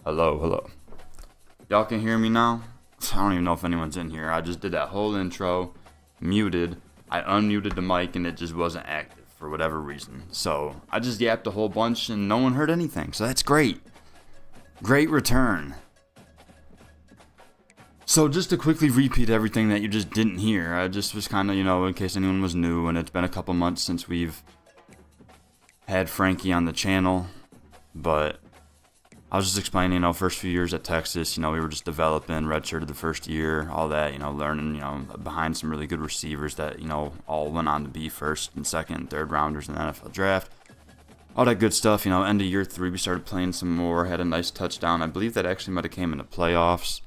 Hello, hello. Y'all can hear me now? I don't even know if anyone's in here. I just did that whole intro, muted. I unmuted the mic and it just wasn't active for whatever reason. So I just yapped a whole bunch and no one heard anything. So that's great. Great return. So just to quickly repeat everything that you just didn't hear, I just was kind of, in case anyone was new, and it's been a couple months since we've had Frankie on the channel, but I was just explaining, first few years at Texas, we were just developing, redshirted the first year, all that, learning, behind some really good receivers that, all went on to be first and second and third rounders in the NFL draft. All that good stuff, end of year 3, we started playing some more, had a nice touchdown. I believe that actually might have came in the playoffs,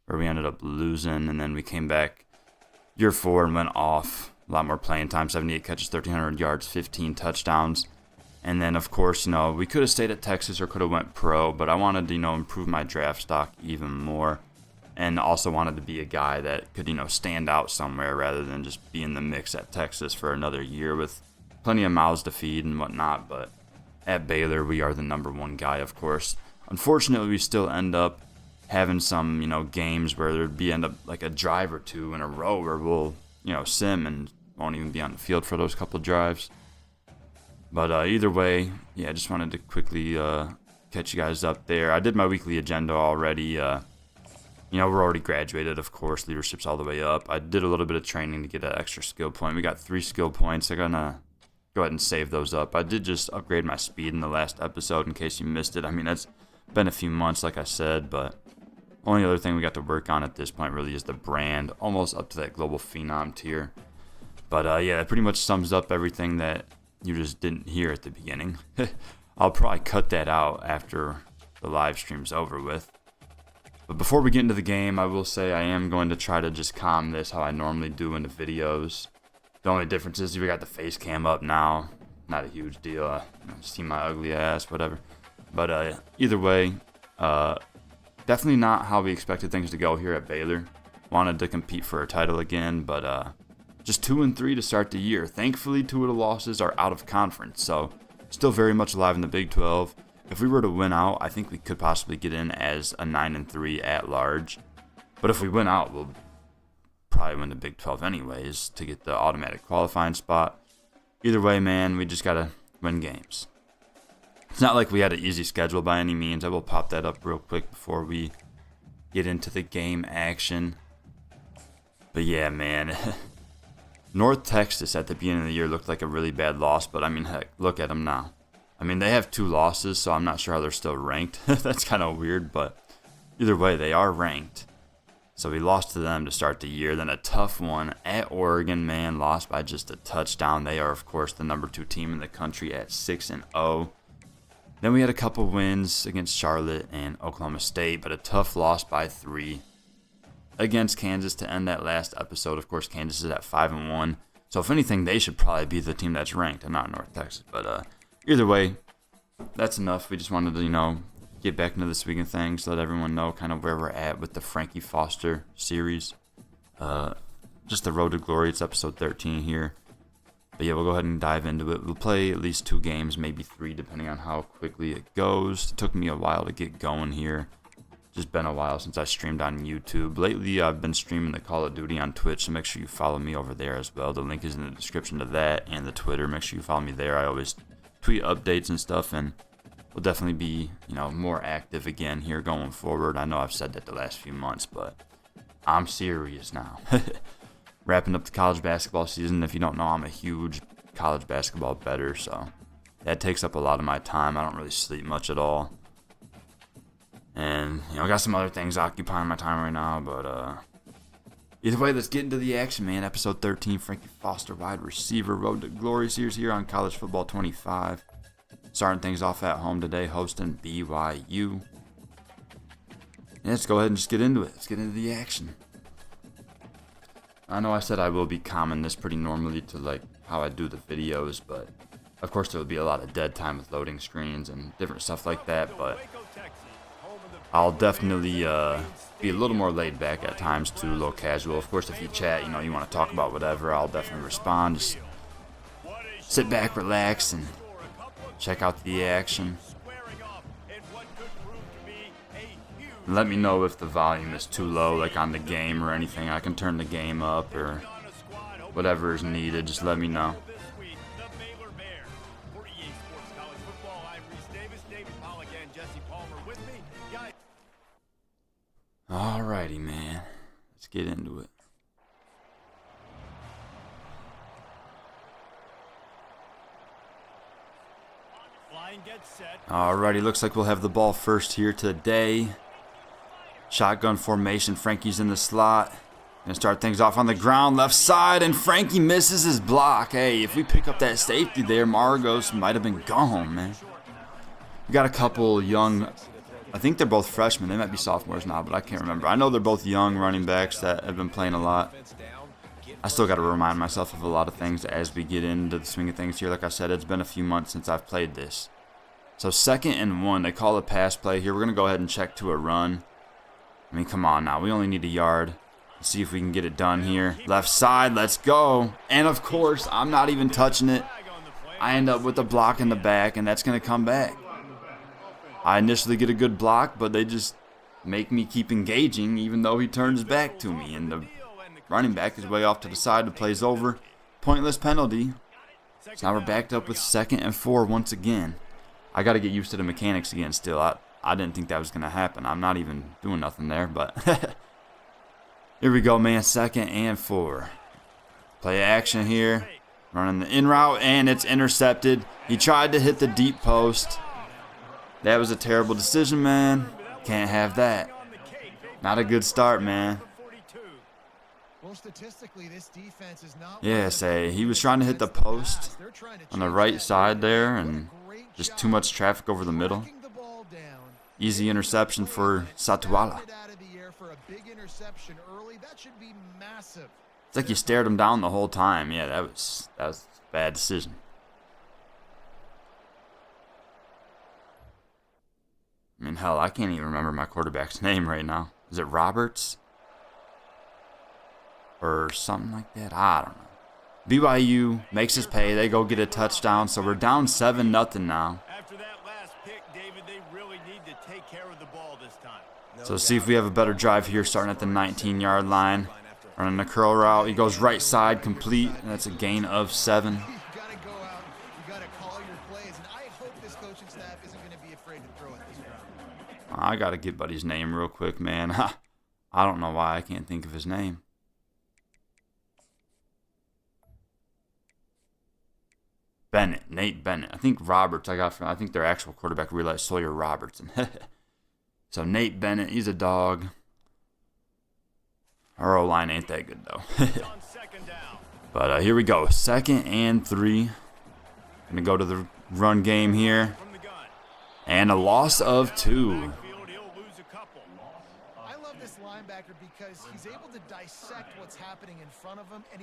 where we ended up losing, and then we came back year 4 and went off. A lot more playing time, 78 catches, 1,300 yards, 15 touchdowns. And then, of course, we could have stayed at Texas or could have went pro, but I wanted to, improve my draft stock even more, and also wanted to be a guy that could, stand out somewhere rather than just be in the mix at Texas for another year with plenty of mouths to feed and whatnot. But at Baylor, we are the number 1 guy, of course. Unfortunately, we still end up having some, games where there'd be end up like a drive or two in a row where we'll, sim and won't even be on the field for those couple drives. But either way, yeah, I just wanted to quickly catch you guys up there. I did my weekly agenda already. We're already graduated, of course. Leadership's all the way up. I did a little bit of training to get an extra skill point. We got 3 skill points. I'm going to go ahead and save those up. I did just upgrade my speed in the last episode in case you missed it. I mean, it's been a few months, like I said, but only other thing we got to work on at this point really is the brand, almost up to that global phenom tier. But yeah, that pretty much sums up everything that you just didn't hear at the beginning. I'll probably cut that out after the live stream's over with. But before we get into the game, I will say I am going to try to just calm this how I normally do in the videos. The only difference is we got the face cam up now. Not a huge deal. See my ugly ass, whatever. But either way, definitely not how we expected things to go here at Baylor. Wanted to compete for a title again, but just 2-3 to start the year. Thankfully, 2 of the losses are out of conference, so still very much alive in the Big 12. If we were to win out, I think we could possibly get in as a 9-3 at large. But if we win out, we'll probably win the Big 12 anyways to get the automatic qualifying spot. Either way, man, we just gotta win games. It's not like we had an easy schedule by any means. I will pop that up real quick before we get into the game action. But yeah, man. North Texas at the beginning of the year looked like a really bad loss, but I mean, heck, look at them now. I mean, they have 2 losses, so I'm not sure how they're still ranked. That's kind of weird, but either way, they are ranked. So we lost to them to start the year. Then a tough one at Oregon, man, lost by just a touchdown. They are, of course, the number 2 team in the country at 6-0. Then we had a couple wins against Charlotte and Oklahoma State, but a tough loss by 3 against Kansas to end that last episode. Of course, Kansas is at 5-1. So if anything, they should probably be the team that's ranked and not North Texas. But either way, that's enough. We just wanted to, get back into this week of things, let everyone know kind of where we're at with the Frankie Foster series. Just the road to glory. It's episode 13 here. But yeah, we'll go ahead and dive into it. We'll play at least 2 games, maybe 3, depending on how quickly it goes. It took me a while to get going here. Just been a while since I streamed on YouTube. Lately, I've been streaming the Call of Duty on Twitch, so make sure you follow me over there as well. The link is in the description to that and the Twitter. Make sure you follow me there. I always tweet updates and stuff, and we'll definitely be, more active again here going forward. I know I've said that the last few months, but I'm serious now. Wrapping up the college basketball season. If you don't know, I'm a huge college basketball bettor, so that takes up a lot of my time. I don't really sleep much at all. And, I got some other things occupying my time right now, but either way, let's get into the action, man. Episode 13, Frankie Foster, wide receiver, road to glory series here on College Football 25. Starting things off at home today, hosting BYU. And let's go ahead and just get into it. Let's get into the action. I know I said I will be calming this pretty normally to like how I do the videos, but of course there will be a lot of dead time with loading screens and different stuff like that, but I'll definitely be a little more laid back at times too, a little casual. Of course, if you chat, you want to talk about whatever, I'll definitely respond. Just sit back, relax, and check out the action. Let me know if the volume is too low, like on the game or anything. I can turn the game up or whatever is needed. Just let me know. Alrighty, man. Let's get into it. Alrighty, looks like we'll have the ball first here today. Shotgun formation. Frankie's in the slot. Gonna start things off on the ground, left side, and Frankie misses his block. Hey, if we pick up that safety there, Margos might have been gone, man. We got a couple young, I think they're both freshmen. They might be sophomores now, but I can't remember. I know they're both young running backs that have been playing a lot. I still got to remind myself of a lot of things as we get into the swing of things here. Like I said, it's been a few months since I've played this. So 2nd and 1, they call a pass play here. We're going to go ahead and check to a run. I mean, come on now. We only need a yard. Let's see if we can get it done here. Left side, let's go. And of course, I'm not even touching it. I end up with a block in the back, and that's going to come back. I initially get a good block, but they just make me keep engaging even though he turns back to me. And the running back is way off to the side. The play's over. Pointless penalty. So now we're backed up with 2nd and 4 once again. I got to get used to the mechanics again still. I didn't think that was going to happen. I'm not even doing nothing there, but here we go, man. 2nd and 4. Play action here. Running the in route, and it's intercepted. He tried to hit the deep post. That was a terrible decision, man. Can't have that. Not a good start, man. Yeah, say he was trying to hit the post on the right side there, and just too much traffic over the middle. Easy interception for Satuala. It's like you stared him down the whole time. Yeah, that was a bad decision. I mean, hell, I can't even remember my quarterback's name right now. Is it Roberts? Or something like that? I don't know. BYU makes us pay. They go get a touchdown, so we're down 7-0 now. After that last pick, David, they really need to take care of the ball this time. So see if we have a better drive here, starting at the 19-yard line. Running a curl route. He goes right side, complete. And that's a gain of 7. I got to get Buddy's name real quick, man. I don't know why I can't think of his name. Bennett, Nate Bennett. I think Roberts I think their actual quarterback realized Sawyer Robertson. So Nate Bennett, he's a dog. Our O-line ain't that good, though. But here we go. 2nd and 3. Gonna go to the run game here. And a loss of 2.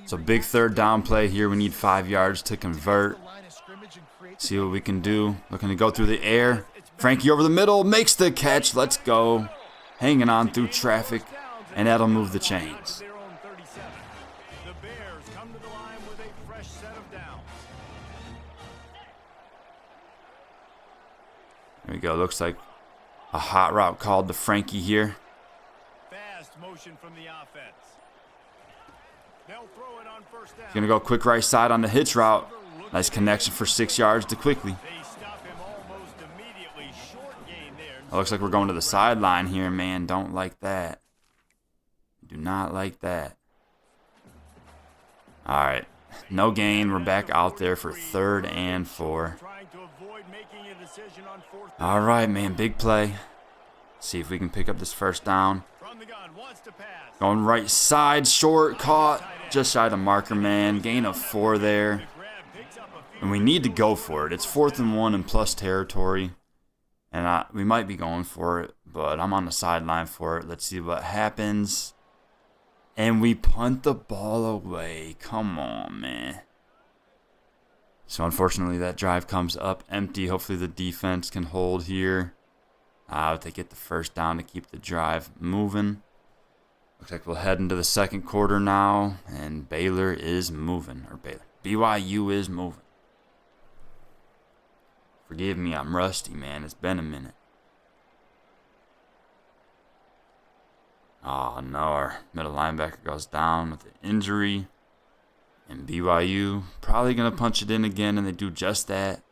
So big 3rd down play here. We need 5 yards to convert. See what we can do. Looking to go through the air. Frankie over the middle. Makes the catch. Let's go. Hanging on through traffic. And that'll move the chains. There we go. Looks like a hot route called to Frankie here. Fast motion from the offense. They'll throw it on first down. He's going to go quick right side on the hitch route. Nice connection for 6 yards to Quickly. They stop him almost immediately. Short gain there. It looks like we're going to the sideline here, man. Don't like that. Do not like that. All right. No gain. We're back out there for 3rd and 4. All right, man. Big play. See if we can pick up this 1st down. Going right side. Short. Caught. Just shy of the marker, man. Gain of 4 there. And we need to go for it. It's 4th and 1 in plus territory. And we might be going for it, but I'm on the sideline for it. Let's see what happens. And we punt the ball away. Come on, man. So unfortunately, that drive comes up empty. Hopefully the defense can hold here. They get the 1st down to keep the drive moving. Looks like we'll head into the 2nd quarter now. And Baylor is moving. BYU is moving. Forgive me, I'm rusty, man. It's been a minute. Oh no, our middle linebacker goes down with an injury. And BYU probably going to punch it in again, and they do just that.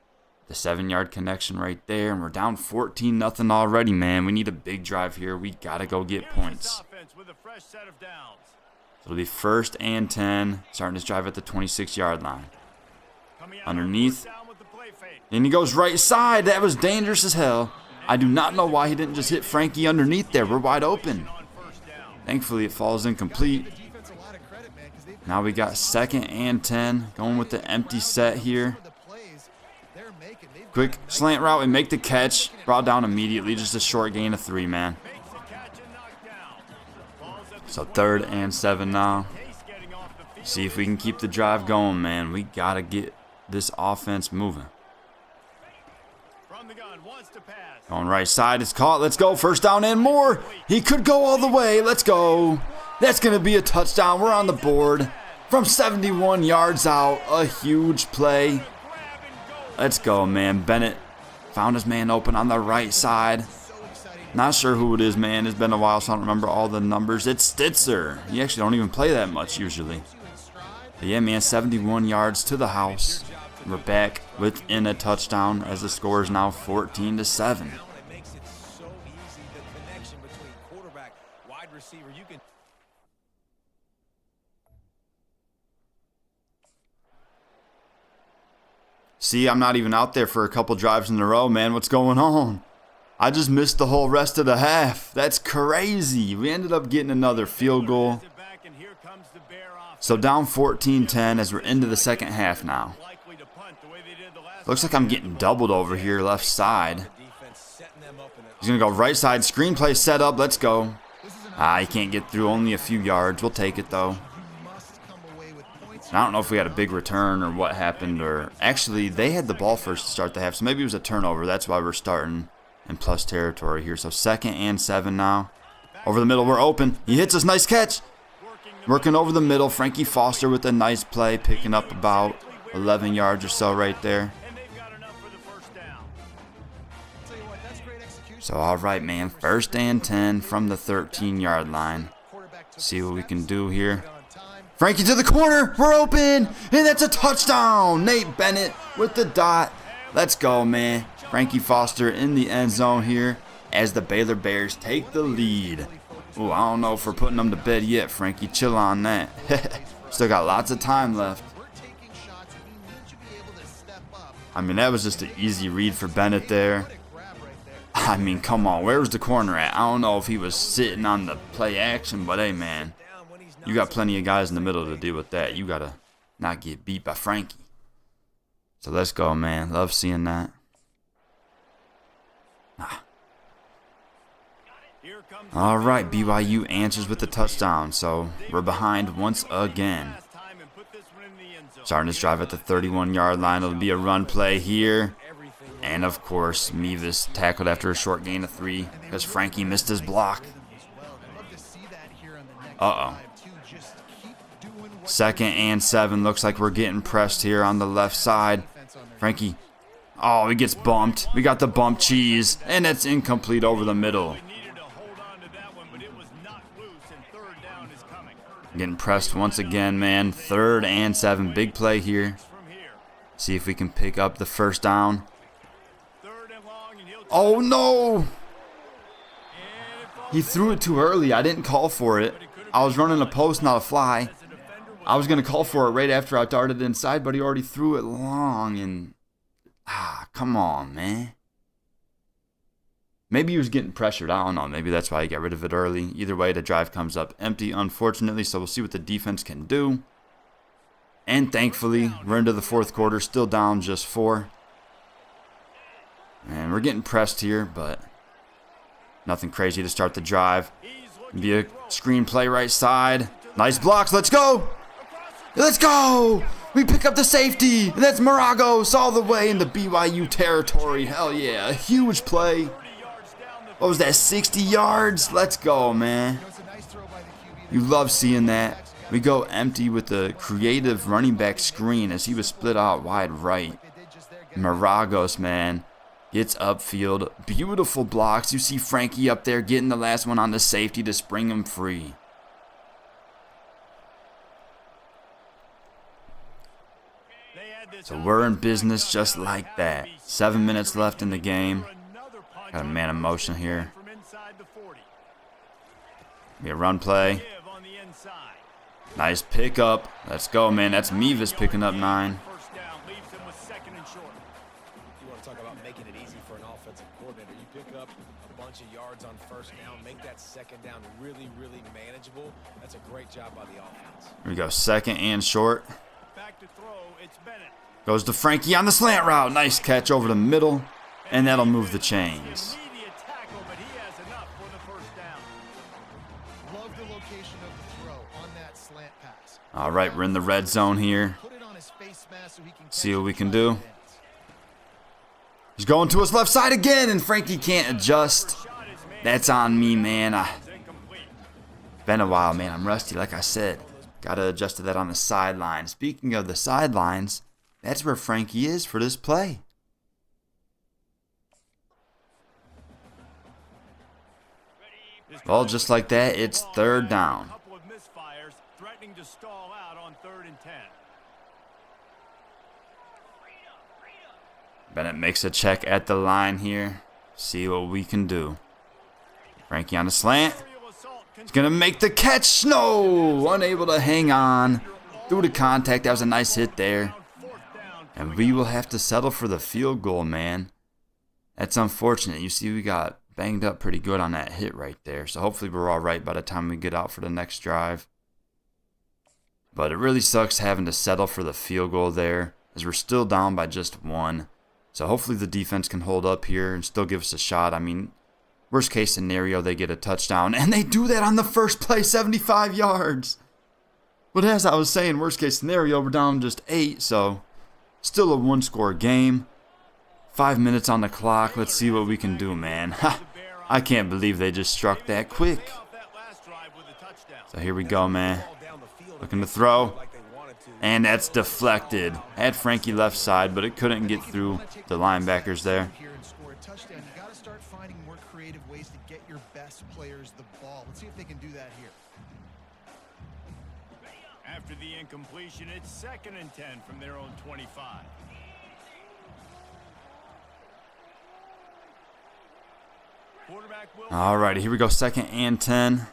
The 7-yard connection right there, and we're down 14-0 already, man. We need a big drive here. We got to go get points. So it'll be 1st and 10, starting this drive at the 26-yard line. Underneath, and he goes right side. That was dangerous as hell. I do not know why he didn't just hit Frankie underneath there. We're wide open. Thankfully, it falls incomplete. Now we got 2nd and 10, going with the empty set here. Quick slant route and make the catch. Brought down immediately, just a short gain of 3, man. So 3rd and 7 now. See if we can keep the drive going, man. We got to get this offense moving. On right side, it's caught. Let's go. 1st down and more. He could go all the way. Let's go. That's going to be a touchdown. We're on the board from 71 yards out. A huge play. Let's go, man. Bennett found his man open on the right side. Not sure who it is, man. It's been a while, so I don't remember all the numbers. It's Stitzer. He actually don't even play that much usually. But yeah, man, 71 yards to the house. We're back within a touchdown as the score is now 14-7. See, I'm not even out there for a couple drives in a row, man. What's going on? I just missed the whole rest of the half. That's crazy. We ended up getting another field goal. So down 14-10 as we're into the second half now. Looks like I'm getting doubled over here left side. He's going to go right side. Screenplay set up. Let's go. He can't get through. Only a few yards. We'll take it, though. I don't know if we had a big return or what happened. Or actually, they had the ball first to start the half, so maybe it was a turnover. That's why we're starting in plus territory here. So 2nd and 7 now. Over the middle, we're open. He hits us. Nice catch. Working over the middle. Frankie Foster with a nice play, picking up about 11 yards or so right there. So, all right, man. 1st and 10 from the 13-yard line. See what we can do here. Frankie to the corner. We're open. And that's a touchdown. Nate Bennett with the dot. Let's go, man. Frankie Foster in the end zone here as the Baylor Bears take the lead. Ooh, I don't know if we're putting them to bed yet, Frankie. Chill on that. Still got lots of time left. I mean, that was just an easy read for Bennett there. I mean, come on. Where was the corner at? I don't know if he was sitting on the play action, but hey, man. You got plenty of guys in the middle to deal with that. You got to not get beat by Frankie. So let's go, man. Love seeing that. All right, BYU answers with the touchdown. So we're behind once again. Starting this drive at the 31-yard line. It'll be a run play here. And, of course, Mevis tackled after a short gain of 3 because Frankie missed his block. Uh-oh. 2nd and 7. Looks like we're getting pressed here on the left side. Frankie. Oh, he gets bumped. We got the bump cheese. And it's incomplete over the middle. Getting pressed once again, man. 3rd and 7. Big play here. See if we can pick up the 1st down. Oh, no. He threw it too early. I didn't call for it. I was running a post, not a fly. I was going to call for it right after I darted inside, but he already threw it long. And, come on, man. Maybe he was getting pressured. I don't know. Maybe that's why he got rid of it early. Either way, the drive comes up empty, unfortunately. So we'll see what the defense can do. And thankfully, we're into the 4th quarter. Still down just 4. And we're getting pressed here, but nothing crazy to start the drive. Be a screen play right side. Nice blocks. Let's go. Let's go. We pick up the safety. And that's Maragos all the way into BYU territory. Hell yeah. A huge play. What was that, 60 yards? Let's go, man. You love seeing that. We go empty with the creative running back screen as he was split out wide right. Maragos, man. Gets upfield. Beautiful blocks. You see Frankie up there getting the last one on the safety to spring him free. So we're in business just like that. 7 minutes left in the game. Got a man in motion here. Be a run play. Nice pickup. Let's go, man. That's Mevis picking up 9. Talk about making it easy for an offensive coordinator. You pick up a bunch of yards on first down, make that second down really, really manageable. That's a great job by the offense. Here we go, second and short. Back to throw, it's Bennett. Goes to Frankie on the slant route. Nice catch over the middle, and that'll move the chains. Immediate tackle, but he has enough for the first down. Love the location of the throw on that slant pass. All right, we're in the red zone here. Put it on his face mask so he can See what we can do. He's going to his left side again, and Frankie can't adjust. That's on me, man. Been a while, man. I'm rusty, like I said. Got to adjust to that on the sideline. Speaking of the sidelines, that's where Frankie is for this play. Well, just like that, it's third down. A couple of misfires, threatening to stall out on 3rd and 10. Bennett makes a check at the line here. See what we can do. Frankie on the slant. He's going to make the catch. No! Unable to hang on. Through the contact. That was a nice hit there. And we will have to settle for the field goal, man. That's unfortunate. You see we got banged up pretty good on that hit right there. So hopefully we're all right by the time we get out for the next drive. But it really sucks having to settle for the field goal there, as we're still down by just 1. So hopefully the defense can hold up here and still give us a shot. I mean, worst case scenario, they get a touchdown. And they do that on the first play, 75 yards. But as I was saying, worst case scenario, we're down just 8. So still a 1-score game. 5 minutes on the clock. Let's see what we can do, man. I can't believe they just struck that quick. So here we go, man. Looking to throw. And that's deflected. Had Frankie left side, but it couldn't get through the linebackers there. here and score a touchdown. You got to start finding more creative ways to get your best players the ball. Let's see if they can do that here. After the incompletion, it's 2nd and 10 from their own 25. Alrighty, here we go, 2nd and 10.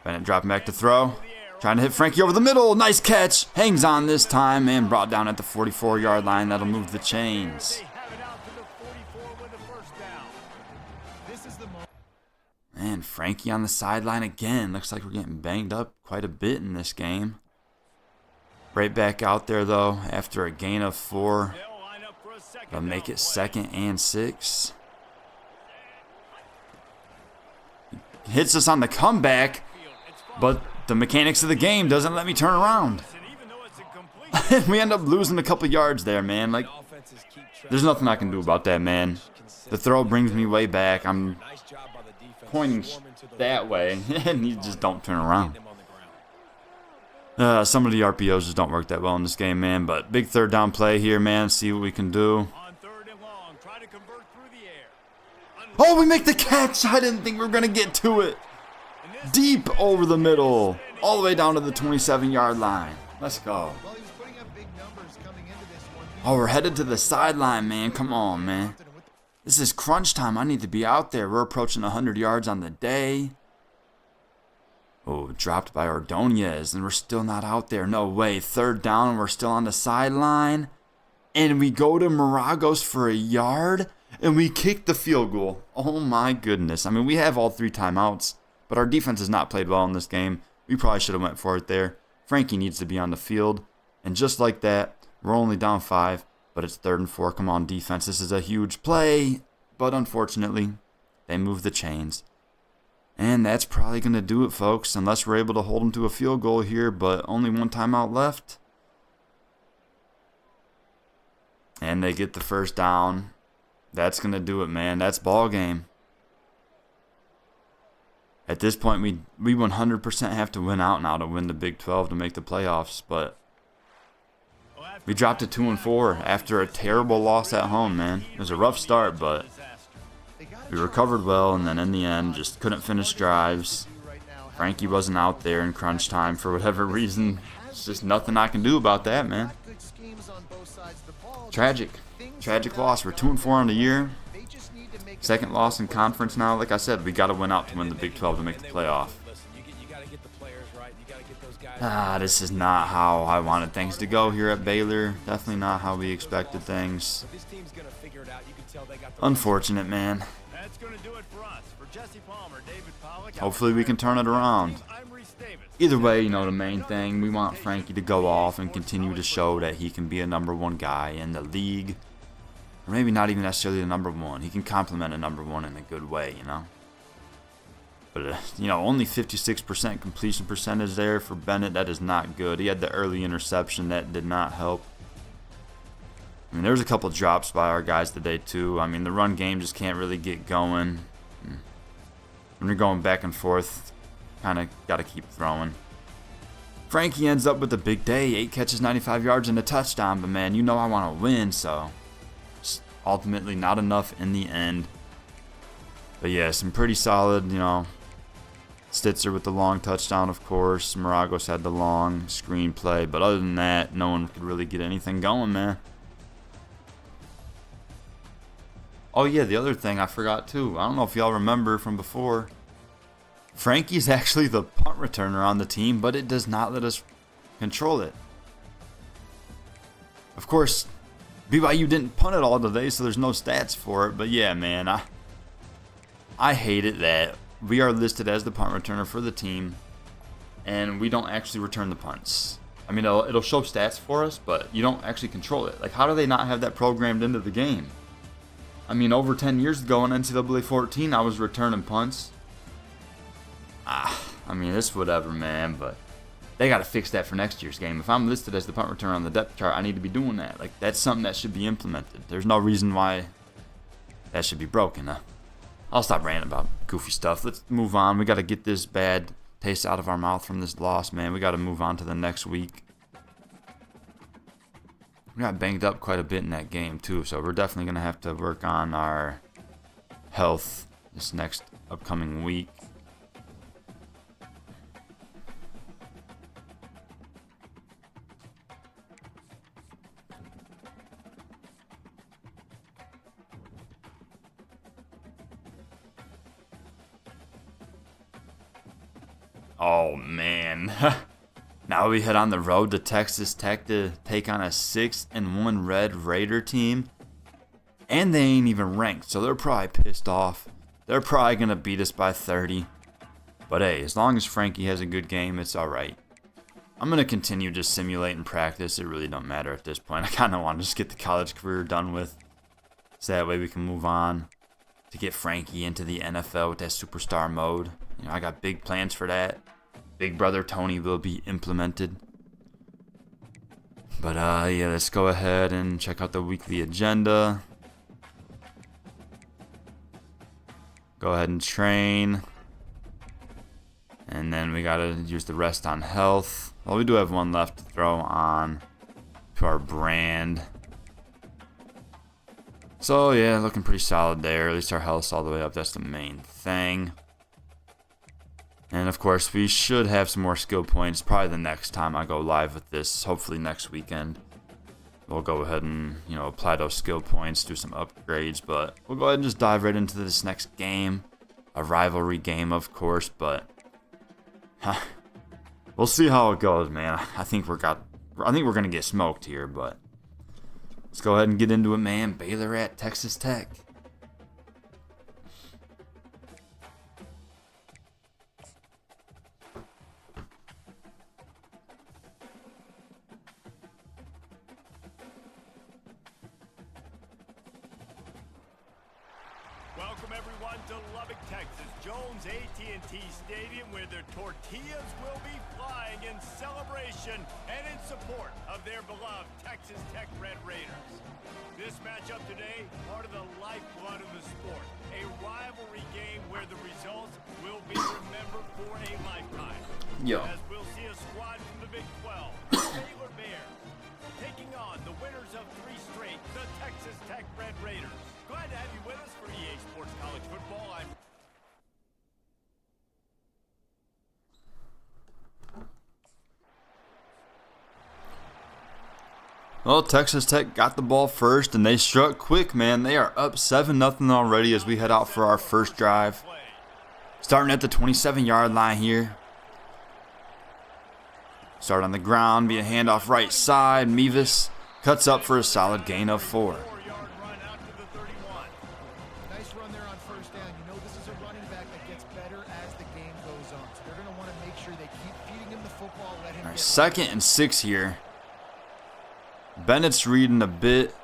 Bennett dropping back to throw. Trying to hit Frankie over the middle. Nice catch. Hangs on this time and brought down at the 44-yard line. That'll move the chains. Man, Frankie on the sideline again. Looks like we're getting banged up quite a bit in this game. Right back out there, though, after a gain of 4. They'll make it 2nd and 6. Hits us on the comeback, but the mechanics of the game doesn't let me turn around. We end up losing a couple yards there, man. Like, there's nothing I can do about that, man. The throw brings me way back. I'm pointing that way, and you just don't turn around. Some of the RPOs just don't work that well in this game, man. But big 3rd down play here, man. See what we can do. Oh, we make the catch. I didn't think we were going to get to it. Deep over the middle. All the way down to the 27-yard line. Let's go. Oh, we're headed to the sideline, man. Come on, man. This is crunch time. I need to be out there. We're approaching 100 yards on the day. Oh, dropped by Ordonez, and we're still not out there. No way. 3rd down, and we're still on the sideline. And we go to Maragos for a yard, and we kick the field goal. Oh, my goodness. I mean, we have all 3 timeouts, but our defense has not played well in this game. We probably should have went for it there. Frankie needs to be on the field. And just like that, we're only down 5, but it's 3rd and 4. Come on, defense. This is a huge play. But unfortunately, they move the chains. And that's probably going to do it, folks, unless we're able to hold them to a field goal here, but only 1 timeout left. And they get the 1st down. That's going to do it, man. That's ball game. At this point, we 100% have to win out now to win the Big 12 to make the playoffs, but We dropped to 2-4 after a terrible loss at home, man. It was a rough start, but we recovered well, and then in the end, just couldn't finish drives. Frankie wasn't out there in crunch time for whatever reason. It's just nothing I can do about that, man. Tragic. Tragic loss. We're 2-4 on the year. Second loss in conference now. Like I said, we got to win out to win the Big 12 to make the playoff. This is not how I wanted things to go here at Baylor. Definitely not how we expected things. Unfortunate, man. Hopefully we can turn it around. Either way, you know, the main thing, we want Frankie to go off and continue to show that he can be a #1 guy in the league. Or maybe not even necessarily the #1. He can complement a #1 in a good way, you know. But, you know, only 56% completion percentage there for Bennett. That is not good. He had the early interception. That did not help. I mean, there was a couple drops by our guys today, too. I mean, the run game just can't really get going. When you're going back and forth, kind of got to keep throwing. Frankie ends up with a big day. 8 catches, 95 yards, and a touchdown. But, man, you know I want to win, so just ultimately not enough in the end. But, yeah, some pretty solid, you know, Stitzer with the long touchdown, of course. Maragos had the long screenplay. But other than that, no one could really get anything going, man. Oh, yeah, the other thing I forgot, too. I don't know if y'all remember from before. Frankie's actually the punt returner on the team, but it does not let us control it. Of course, BYU didn't punt it all today, so there's no stats for it. But, yeah, man, I hate it that we are listed as the punt returner for the team, and we don't actually return the punts. I mean, it'll show stats for us, but you don't actually control it. Like, how do they not have that programmed into the game? I mean, over 10 years ago in NCAA 14, I was returning punts. I mean, it's whatever, man, but they got to fix that for next year's game. If I'm listed as the punt returner on the depth chart, I need to be doing that. Like, that's something that should be implemented. There's no reason why that should be broken. I'll stop ranting about goofy stuff. Let's move on. We got to get this bad taste out of our mouth from this loss, man. We got to move on to the next week. We got banged up quite a bit in that game, too, so we're definitely going to have to work on our health this next upcoming week. Oh, man. Now we head on the road to Texas Tech to take on a 6-1 Red Raider team. And they ain't even ranked, so they're probably pissed off. They're probably going to beat us by 30. But hey, as long as Frankie has a good game, it's alright. I'm going to continue just simulating practice. It really don't matter at this point. I kind of want to just get the college career done with. So that way we can move on to get Frankie into the NFL with that superstar mode. You know, I got big plans for that. Big Brother Tony will be implemented. But yeah, let's go ahead and check out the weekly agenda. Go ahead and train. And then we gotta use the rest on health. Well, we do have one left to throw on to our brand. So yeah, looking pretty solid there. At least our health's all the way up. That's the main thing. And of course, we should have some more skill points probably the next time I go live with this. Hopefully next weekend. We'll go ahead and, you know, apply those skill points, do some upgrades. But we'll go ahead and just dive right into this next game. A rivalry game, of course, but we'll see how it goes, man. I think we're gonna get smoked here, but let's go ahead and get into it, man. Baylor at Texas Tech. Welcome everyone to Lubbock, Texas, Jones AT&T Stadium, where the tortillas will be flying in celebration and in support of their beloved Texas Tech Red Raiders. This matchup today, part of the lifeblood of the sport, a rivalry game where the results will be remembered for a lifetime. Yo. As we'll see a squad from the Big 12, Baylor Bears, taking on the winners of 3 straight, the Texas Tech Red Raiders. Glad to have you with us for EA Sports College Football. Well, Texas Tech got the ball first, and they struck quick, man. They are up 7-0 already as we head out for our first drive. Starting at the 27-yard line here. Start on the ground, be a handoff right side. Mevis cuts up for a solid gain of 4. Nice run there on first down. You know this is a running back that gets better as the game goes on. So they're going to want to make sure they keep feeding him the football. Let him All right, get 2nd and 6 here. Bennett's reading a bit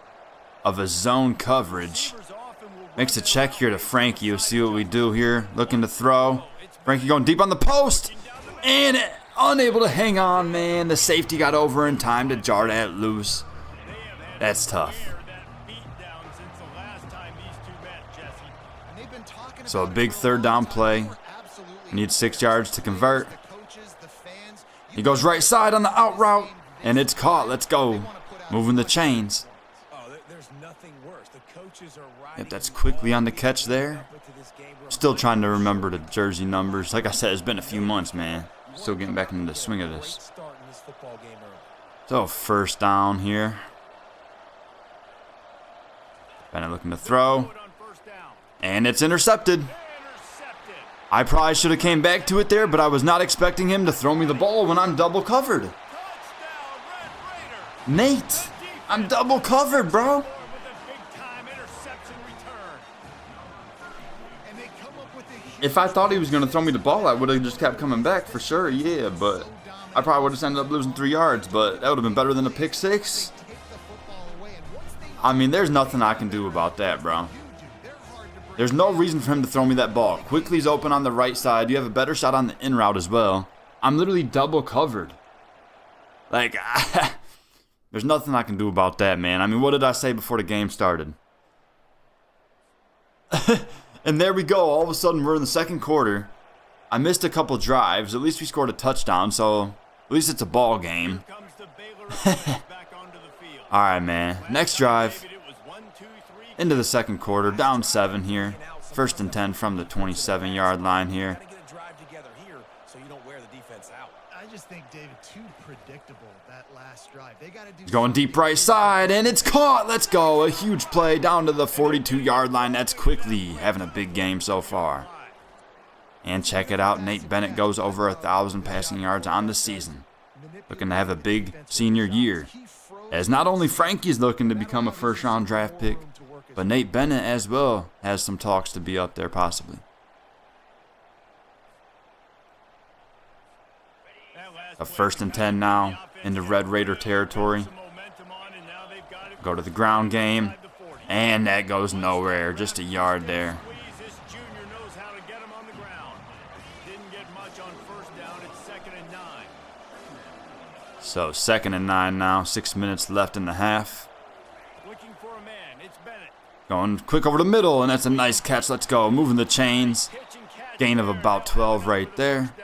of a zone coverage. Makes a check here to Frankie. You'll see what we do here. Looking to throw. Frankie going deep on the post. And unable to hang on, man. The safety got over in time to jar that loose. That's tough. So a big 3rd down play. Need 6 yards to convert. He goes right side on the out route. And it's caught. Let's go. Moving the chains. Yep, that's quickly on the catch there. Still trying to remember the jersey numbers. Like I said, it's been a few months, man. Still getting back into the swing of this. So, 1st down here. Bennett looking to throw. And it's intercepted. I probably should have came back to it there, but I was not expecting him to throw me the ball when I'm double covered. Nate, I'm double covered, bro. If I thought he was going to throw me the ball, I would have just kept coming back for sure, yeah, but I probably would have ended up losing 3 yards, but that would have been better than a pick 6. I mean, there's nothing I can do about that, bro. There's no reason for him to throw me that ball. Quickly's open on the right side. You have a better shot on the in route as well. I'm literally double covered. Like, there's nothing I can do about that, man. I mean, what did I say before the game started? And there we go. All of a sudden, we're in the 2nd quarter. I missed a couple drives. At least we scored a touchdown, so at least it's a ball game. All right, man. Next drive. Into the 2nd quarter. Down 7 here. 1st and 10 from the 27-yard line here. I just think, David, too predictable that last drive. They got to do. He's going deep right side, and it's caught. Let's go. A huge play down to the 42-yard line. That's quickly having a big game so far. And check it out. Nate Bennett goes over 1,000 passing yards on the season. Looking to have a big senior year. As not only Frankie's looking to become a 1st-round draft pick, but Nate Bennett as well has some talks to be up there possibly. A 1st and 10 now into Red Raider territory. Go to the ground game. And that goes nowhere. Just a yard there. So 2nd and 9 now. 6 minutes left in the half. Going quick over the middle, and that's a nice catch. Let's go. Moving the chains. Gain of about 12 right there.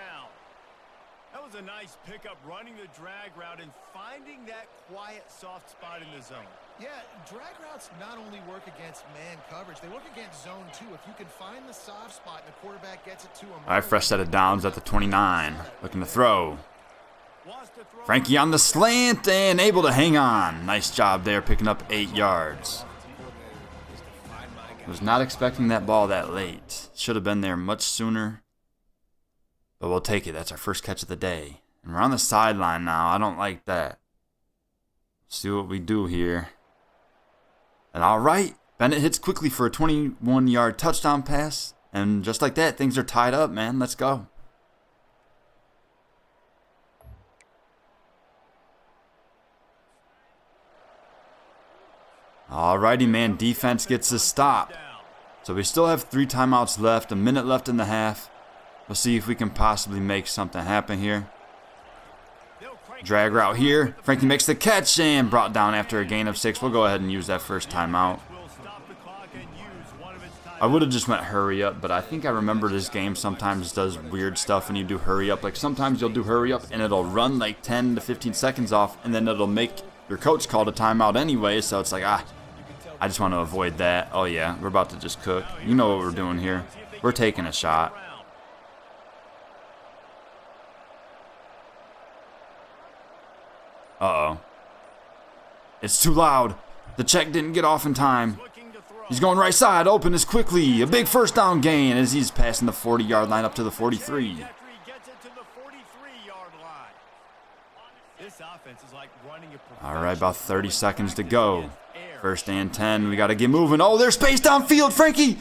A nice pickup running the drag route and finding that quiet soft spot in the zone. Yeah, drag routes not only work against man coverage, they work against zone too. If you can find the soft spot and the quarterback gets it to him. All right, fresh set of downs at the 29. Looking to throw. Frankie on the slant and able to hang on. Nice job there, picking up 8 yards. Was not expecting that ball that late. Should have been there much sooner. But we'll take it. That's our first catch of the day. And we're on the sideline now. I don't like that. See what we do here. And all right. Bennett hits quickly for a 21-yard touchdown pass. And just like that, things are tied up, man. Let's go. Alrighty, man. Defense gets a stop. So we still have 3 timeouts left. A minute left in the half. We'll see if we can possibly make something happen here. Drag route here. Frankie makes the catch and brought down after a gain of 6. We'll go ahead and use that first timeout. I would have just went hurry up, but I think I remember this game sometimes does weird stuff when you do hurry up. Like sometimes you'll do hurry up and it'll run like 10 to 15 seconds off, and then it'll make your coach called a timeout anyway, so it's like, I just want to avoid that. Oh, yeah, we're about to just cook. You know what we're doing here. We're taking a shot. Uh-oh. It's too loud. The check didn't get off in time. He's going right side, open this quickly. A big first down gain as he's passing the 40-yard line up to the 43. All right, about 30 seconds to go. First and 10, we got to get moving. Oh, there's space downfield, Frankie.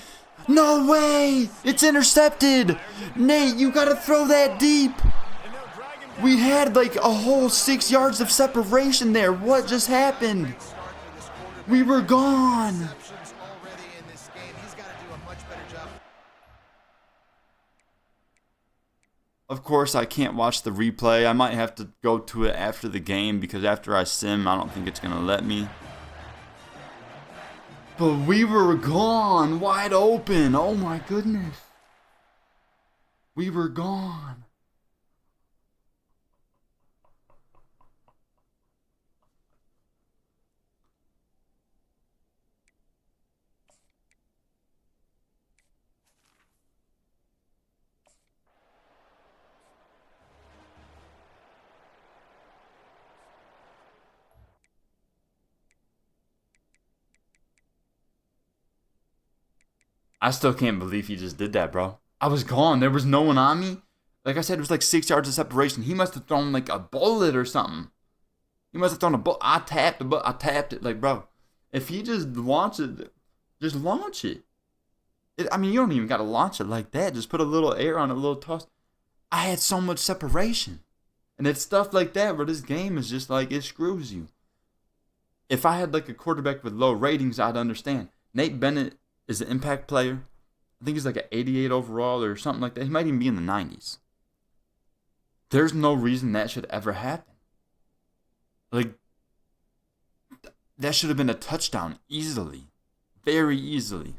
No way. It's intercepted. Nate, you got to throw that deep. We had like a whole 6 yards of separation there. What just happened? We were gone. Of course, I can't watch the replay. I might have to go to it after the game because after I sim, I don't think it's going to let me. But we were gone, wide open. Oh my goodness. We were gone. I still can't believe he just did that, bro. I was gone. There was no one on me. Like I said, it was like 6 yards of separation. He must have thrown like a bullet or something. He must have thrown a bullet. I tapped it. Like, bro, if he just launched it, just launch it. I mean, you don't even got to launch it like that. Just put a little air on it, a little toss. I had so much separation. And it's stuff like that where this game is just like, it screws you. If I had like a quarterback with low ratings, I'd understand. Nate Bennett is an impact player. I think he's like an 88 overall or something like that. He might even be in the 90s. There's no reason that should ever happen. Like, that should have been a touchdown easily. Very easily.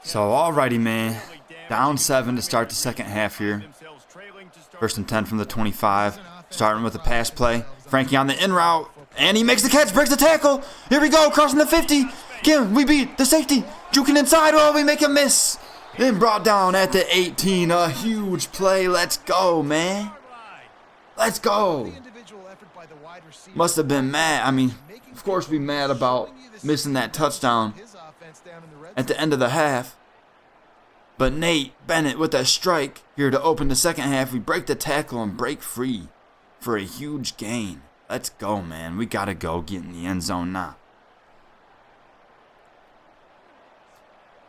So, alrighty, man. Down 7 to start the second half here. First and 10 from the 25. Starting with a pass play. Frankie on the in route. And he makes the catch, breaks the tackle. Here we go, crossing the 50. Again, we beat the safety. Juking inside. Oh, we make a miss. Then brought down at the 18. A huge play. Let's go, man. Let's go. Must have been mad. I mean, of course we mad about missing that touchdown at the end of the half. But Nate Bennett with a strike here to open the second half. We break the tackle and break free for a huge gain. Let's go, man. We got to go get in the end zone now.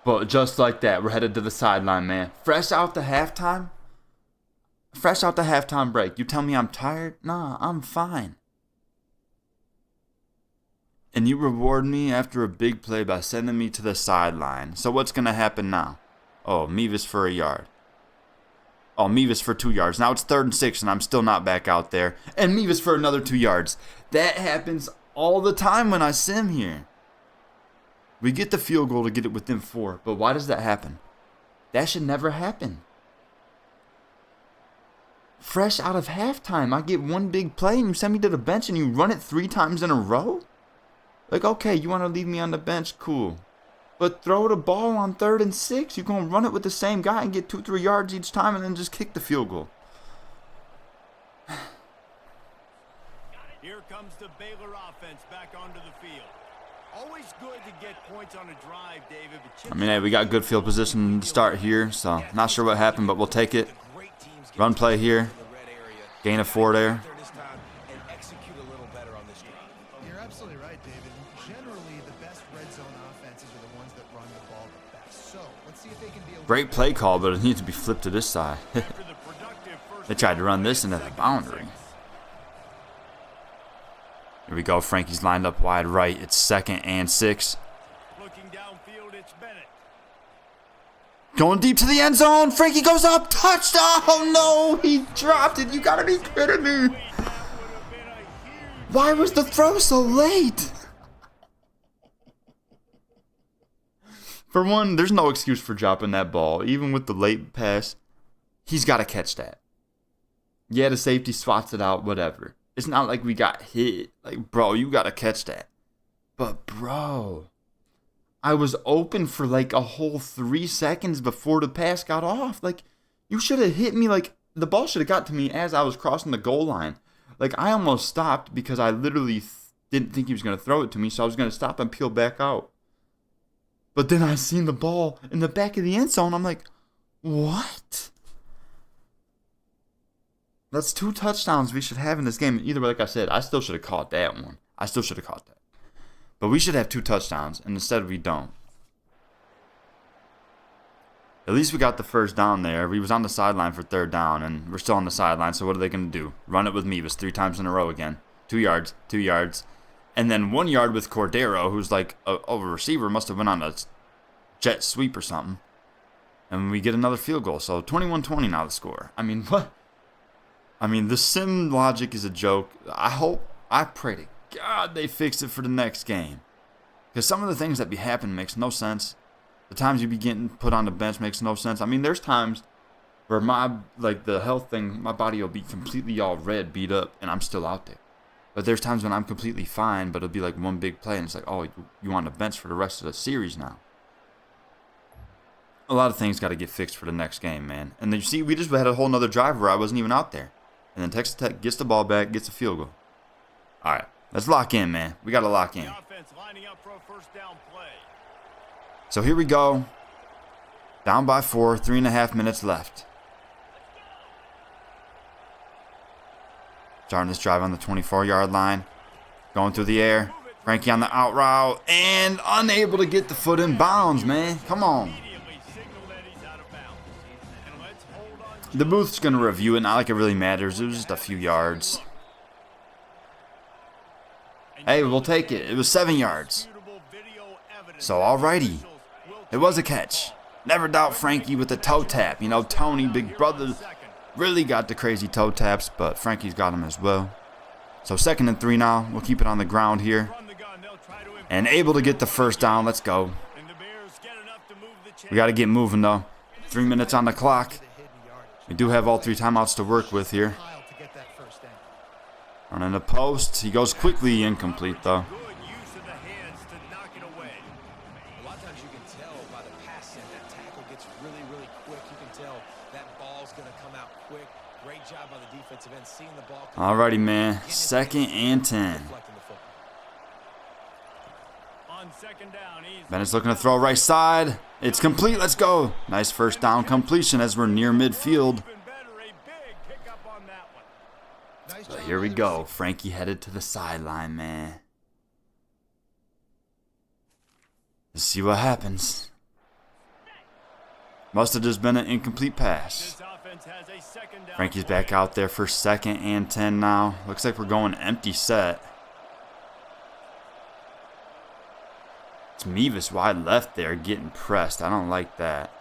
But just like that, we're headed to the sideline, man. Fresh out the halftime break. You tell me I'm tired? Nah, I'm fine. And you reward me after a big play by sending me to the sideline. So what's going to happen now? Oh, Mevis for a yard. Oh, Mevis for 2 yards. Now it's 3rd and 6, and I'm still not back out there. And Mevis for another 2 yards. That happens all the time when I sim here. We get the field goal to get it within 4. But why does that happen? That should never happen. Fresh out of halftime, I get one big play, and you send me to the bench, and you run it 3 times in a row? Like, okay, you want to leave me on the bench? Cool. But throw the ball on 3rd and 6. You're going to run it with the same guy and get 2-3 yards each time and then just kick the field goal. Here comes the Baylor offense back onto the field. Always good to get points on a drive, David. I mean, hey, we got good field position to start here, so not sure what happened, but we'll take it. Run play here. Gain of 4 there. You're absolutely right, David. Generally, the best red zone offenses are the ones that run the ball the best. So let's see if they can be a Great play call, but it needs to be flipped to this side. They tried to run this into the boundary. Here we go. Frankie's lined up wide right. It's 2nd and 6. Looking downfield, it's Bennett. Going deep to the end zone. Frankie goes up. Touchdown. Oh, no. He dropped it. You got to be kidding me. Why was the throw so late? For one, there's no excuse for dropping that ball. Even with the late pass, he's got to catch that. Yeah, the safety swats it out, whatever. It's not like we got hit. Like, bro, you got to catch that. But, bro, I was open for like a whole 3 seconds before the pass got off. Like, you should have hit me. Like, the ball should have got to me as I was crossing the goal line. Like, I almost stopped because I literally didn't think he was going to throw it to me, so I was going to stop and peel back out. But then I seen the ball in the back of the end zone. I'm like, what? That's 2 touchdowns we should have in this game. Either way, like I said, I still should have caught that one. I still should have caught that. But we should have 2 touchdowns, and instead we don't. At least we got the first down there. We was on the sideline for 3rd down, and we're still on the sideline, so what are they going to do? Run it with Mevis 3 times in a row again. 2 yards, 2 yards. And then 1 yard with Cordero, who's like a receiver, must have went on a jet sweep or something. And we get another field goal. So 21-20 now the score. I mean, what? I mean, the sim logic is a joke. I pray to God they fix it for the next game. Because some of the things that be happening makes no sense. The times you be getting put on the bench makes no sense. I mean, there's times where the health thing, my body will be completely all red, beat up, and I'm still out there. But there's times when I'm completely fine, but it'll be like one big play, and it's like, oh, you on the bench for the rest of the series now. A lot of things got to get fixed for the next game, man. And then you see, we just had a whole nother drive where I wasn't even out there. And then Texas Tech gets the ball back, gets a field goal. All right, let's lock in, man. We got to lock in. So here we go. Down by 4, 3.5 minutes left. Starting this drive on the 24-yard line. Going through the air. Frankie on the out route. And unable to get the foot in bounds, man. Come on. The booth's going to review it. Not like it really matters. It was just a few yards. Hey, we'll take it. It was 7 yards. So, alrighty. It was a catch. Never doubt Frankie with the toe tap. You know, Tony, big brother, really got the crazy toe taps, but Frankie's got them as well. So 2nd and 3 now. We'll keep it on the ground here. And able to get the first down. Let's go. We got to get moving, though. 3 minutes on the clock. We do have all 3 timeouts to work with here. Running the post. He goes quickly. Incomplete, though. Alrighty, man. 2nd and 10. Bennett's looking to throw right side. It's complete. Let's go. Nice first down completion as we're near midfield. So here we go. Frankie headed to the sideline, man. Let's see what happens. Must have just been an incomplete pass. Frankie's back out there for 2nd and 10 now. Looks like we're going empty set. It's Mevis wide left there getting pressed. I don't like that.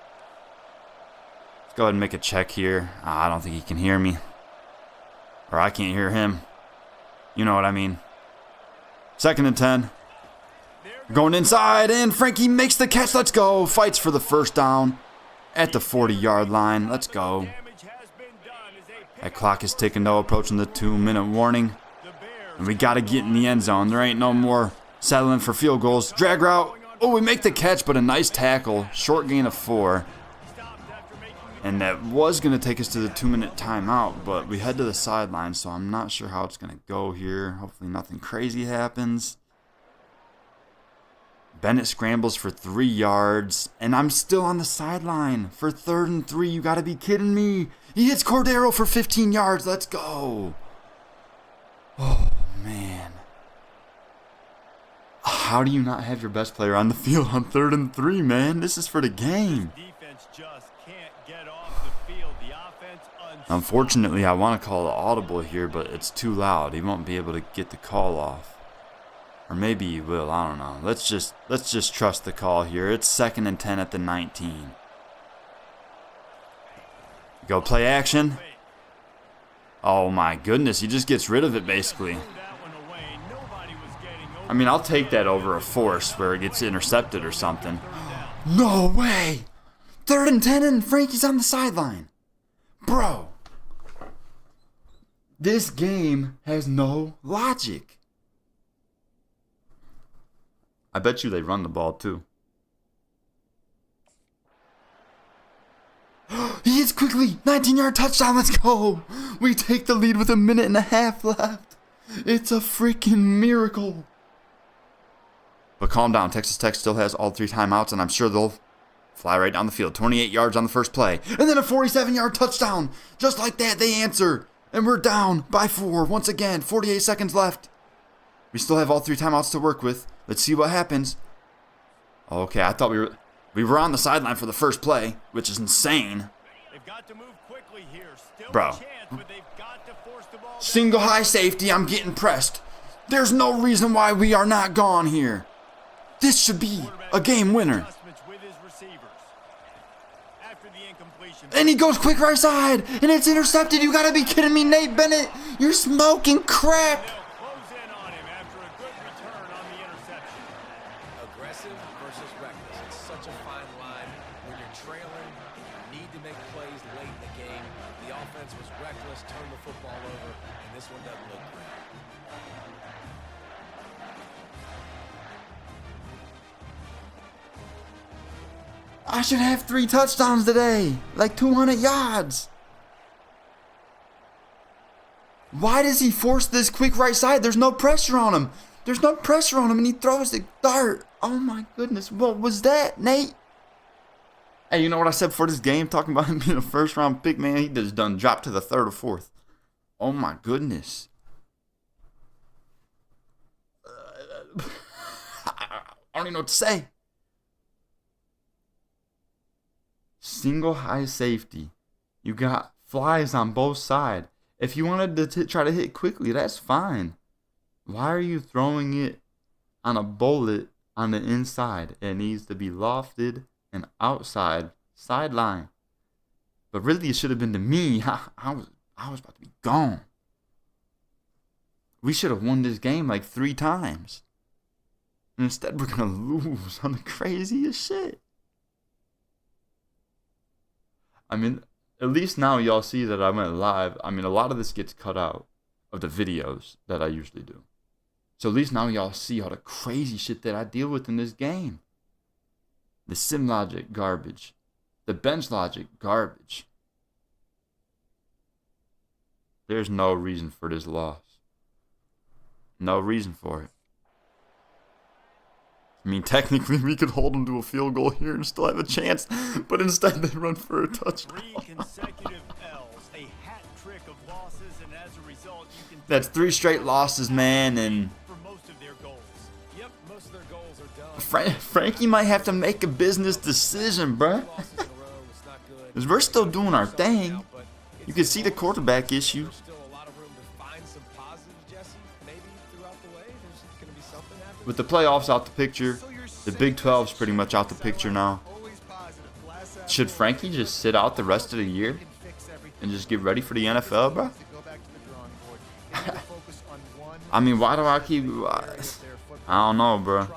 Let's go ahead and make a check here. I don't think he can hear me. Or I can't hear him. You know what I mean. 2nd and 10. Going inside, and Frankie makes the catch. Let's go. Fights for the first down at the 40-yard line. Let's go. That clock is ticking, though, approaching the 2-minute warning. And we got to get in the end zone. There ain't no more settling for field goals. Drag route. Oh, we make the catch, but a nice tackle. Short gain of 4. And that was going to take us to the 2-minute timeout, but we head to the sideline, so I'm not sure how it's going to go here. Hopefully nothing crazy happens. Bennett scrambles for 3 yards, and I'm still on the sideline for 3rd and 3. You got to be kidding me. He hits Cordero for 15 yards. Let's go. Oh, man. How do you not have your best player on the field on 3rd and 3, man? This is for the game. Unfortunately, I want to call an audible here, but it's too loud. He won't be able to get the call off. Or maybe he will. I don't know. Let's just trust the call here. It's 2nd and 10 at the 19. Go play action. Oh my goodness, he just gets rid of it basically. I mean, I'll take that over a force where it gets intercepted or something. No way! 3rd and 10 and Frankie's on the sideline. Bro. This game has no logic. I bet you they run the ball too. He hits quickly. 19-yard touchdown. Let's go. We take the lead with a minute and a half left. It's a freaking miracle. But calm down. Texas Tech still has all 3 timeouts, and I'm sure they'll fly right down the field. 28 yards on the first play. And then a 47-yard touchdown. Just like that, they answer. And we're down by 4. Once again, 48 seconds left. We still have all 3 timeouts to work with. Let's see what happens. Okay, I thought we were on the sideline for the first play, which is insane. They've got to move quickly here. Still Bro. a chance, but they've got to force the ball down. Single high safety, I'm getting pressed. There's no reason why we are not gone here. This should be a game winner. Adjustments with his receivers. After the incompletion. And he goes quick right side, and it's intercepted. You gotta be kidding me, Nate Bennett. You're smoking crack. They'll close in on him after a good return on the interception. Aggressive versus reckless. It's such a fine line. When you're trailing, you need to make plays late in the game. The offense was reckless, turned the football over, and this one doesn't look great. I should have 3 touchdowns today, like 200 yards. Why does he force this quick right side? There's no pressure on him. There's no pressure on him, and he throws the dart. Oh my goodness, what was that, Nate? Hey, you know what I said before this game, talking about him being a first-round pick, man? He just done dropped to the 3rd or 4th. Oh my goodness. I don't even know what to say. Single high safety. You got flies on both sides. If you wanted to try to hit quickly, that's fine. Why are you throwing it on a bullet on the inside? It needs to be lofted and outside, sideline. But really, it should have been to me. I was about to be gone. We should have won this game like 3 times. And instead, we're gonna lose on the craziest shit. I mean, at least now y'all see that I went live. I mean, a lot of this gets cut out of the videos that I usually do. So at least now y'all see all the crazy shit that I deal with in this game. The sim logic, garbage. The bench logic, garbage. There's no reason for this loss. No reason for it. I mean, technically, we could hold them to a field goal here and still have a chance, but instead they run for a touchdown. 3 consecutive L's, a hat trick of losses, and as a result, you can. That's 3 straight losses, man, and for most of their goals. Yep, most of their goals are done. Frankie might have to make a business decision, bruh. Losses in a row is not good. Because we're still doing our thing. You can see the quarterback issue. There's still a lot of room to find some positives, Jesse. Maybe throughout the way, there's going to be something happening. With the playoffs out the picture, the Big 12's pretty much out the picture now. Should Frankie just sit out the rest of the year and just get ready for the NFL, bro? I mean, why do I keep... I don't know, bro.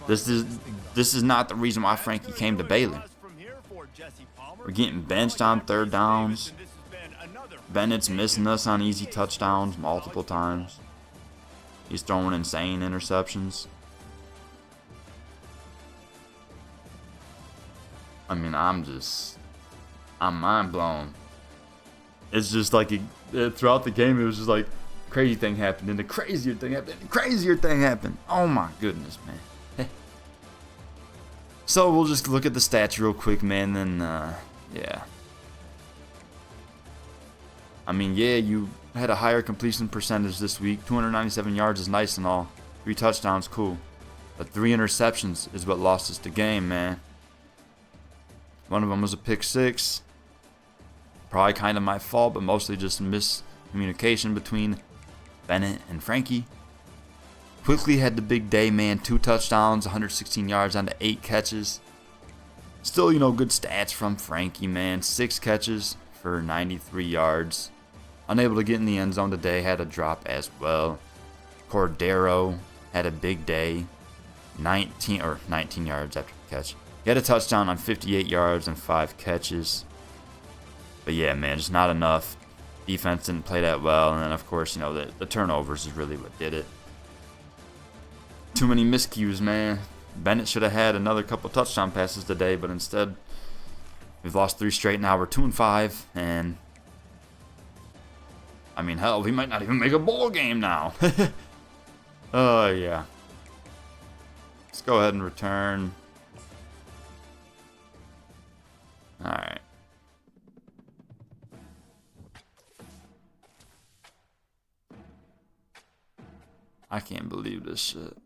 This is not the reason why Frankie came to Baylor. We're getting benched on 3rd downs. Bennett's missing us on easy touchdowns multiple times. He's throwing insane interceptions. I mean, I'm mind blown. It's just like throughout the game, it was just like crazy thing happened, and the crazier thing happened, and the crazier thing happened. Oh my goodness, man. So we'll just look at the stats real quick, man. Then yeah. I mean, yeah, you had a higher completion percentage this week. 297 yards is nice and all. 3 touchdowns, cool. But 3 interceptions is what lost us the game, man. One of them was a pick 6. Probably kind of my fault, but mostly just miscommunication between Bennett and Frankie. Quickly had the big day, man. 2 touchdowns, 116 yards on to 8 catches. Still, you know, good stats from Frankie, man. 6 catches for 93 yards. Unable to get in the end zone today. Had a drop as well. Cordero had a big day. 19 yards after the catch. He had a touchdown on 58 yards and 5 catches. But yeah, man, just not enough. Defense didn't play that well, and then of course, you know, the turnovers is really what did it. Too many miscues, man. Bennett should have had another couple touchdown passes today, but instead we've lost 3 straight now. We're 2-5, and I mean, hell, we might not even make a bowl game now. Oh, yeah. Let's go ahead and return. Alright. I can't believe this shit.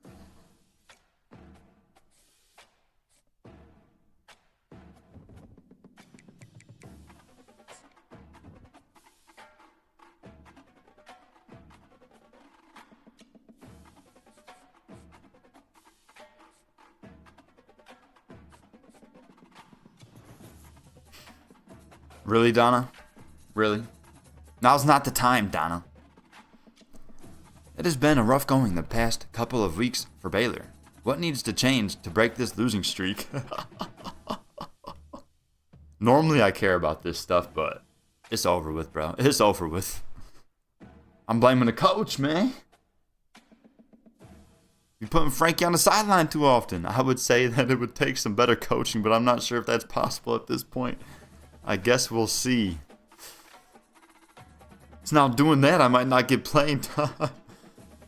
Really, Donna? Really? Now's not the time, Donna. It has been a rough going the past couple of weeks for Baylor. What needs to change to break this losing streak? Normally I care about this stuff, but it's over with, bro. It's over with. I'm blaming the coach, man. You're putting Frankie on the sideline too often. I would say that it would take some better coaching, but I'm not sure if that's possible at this point. I guess we'll see. It's now doing that, I might not get playing time.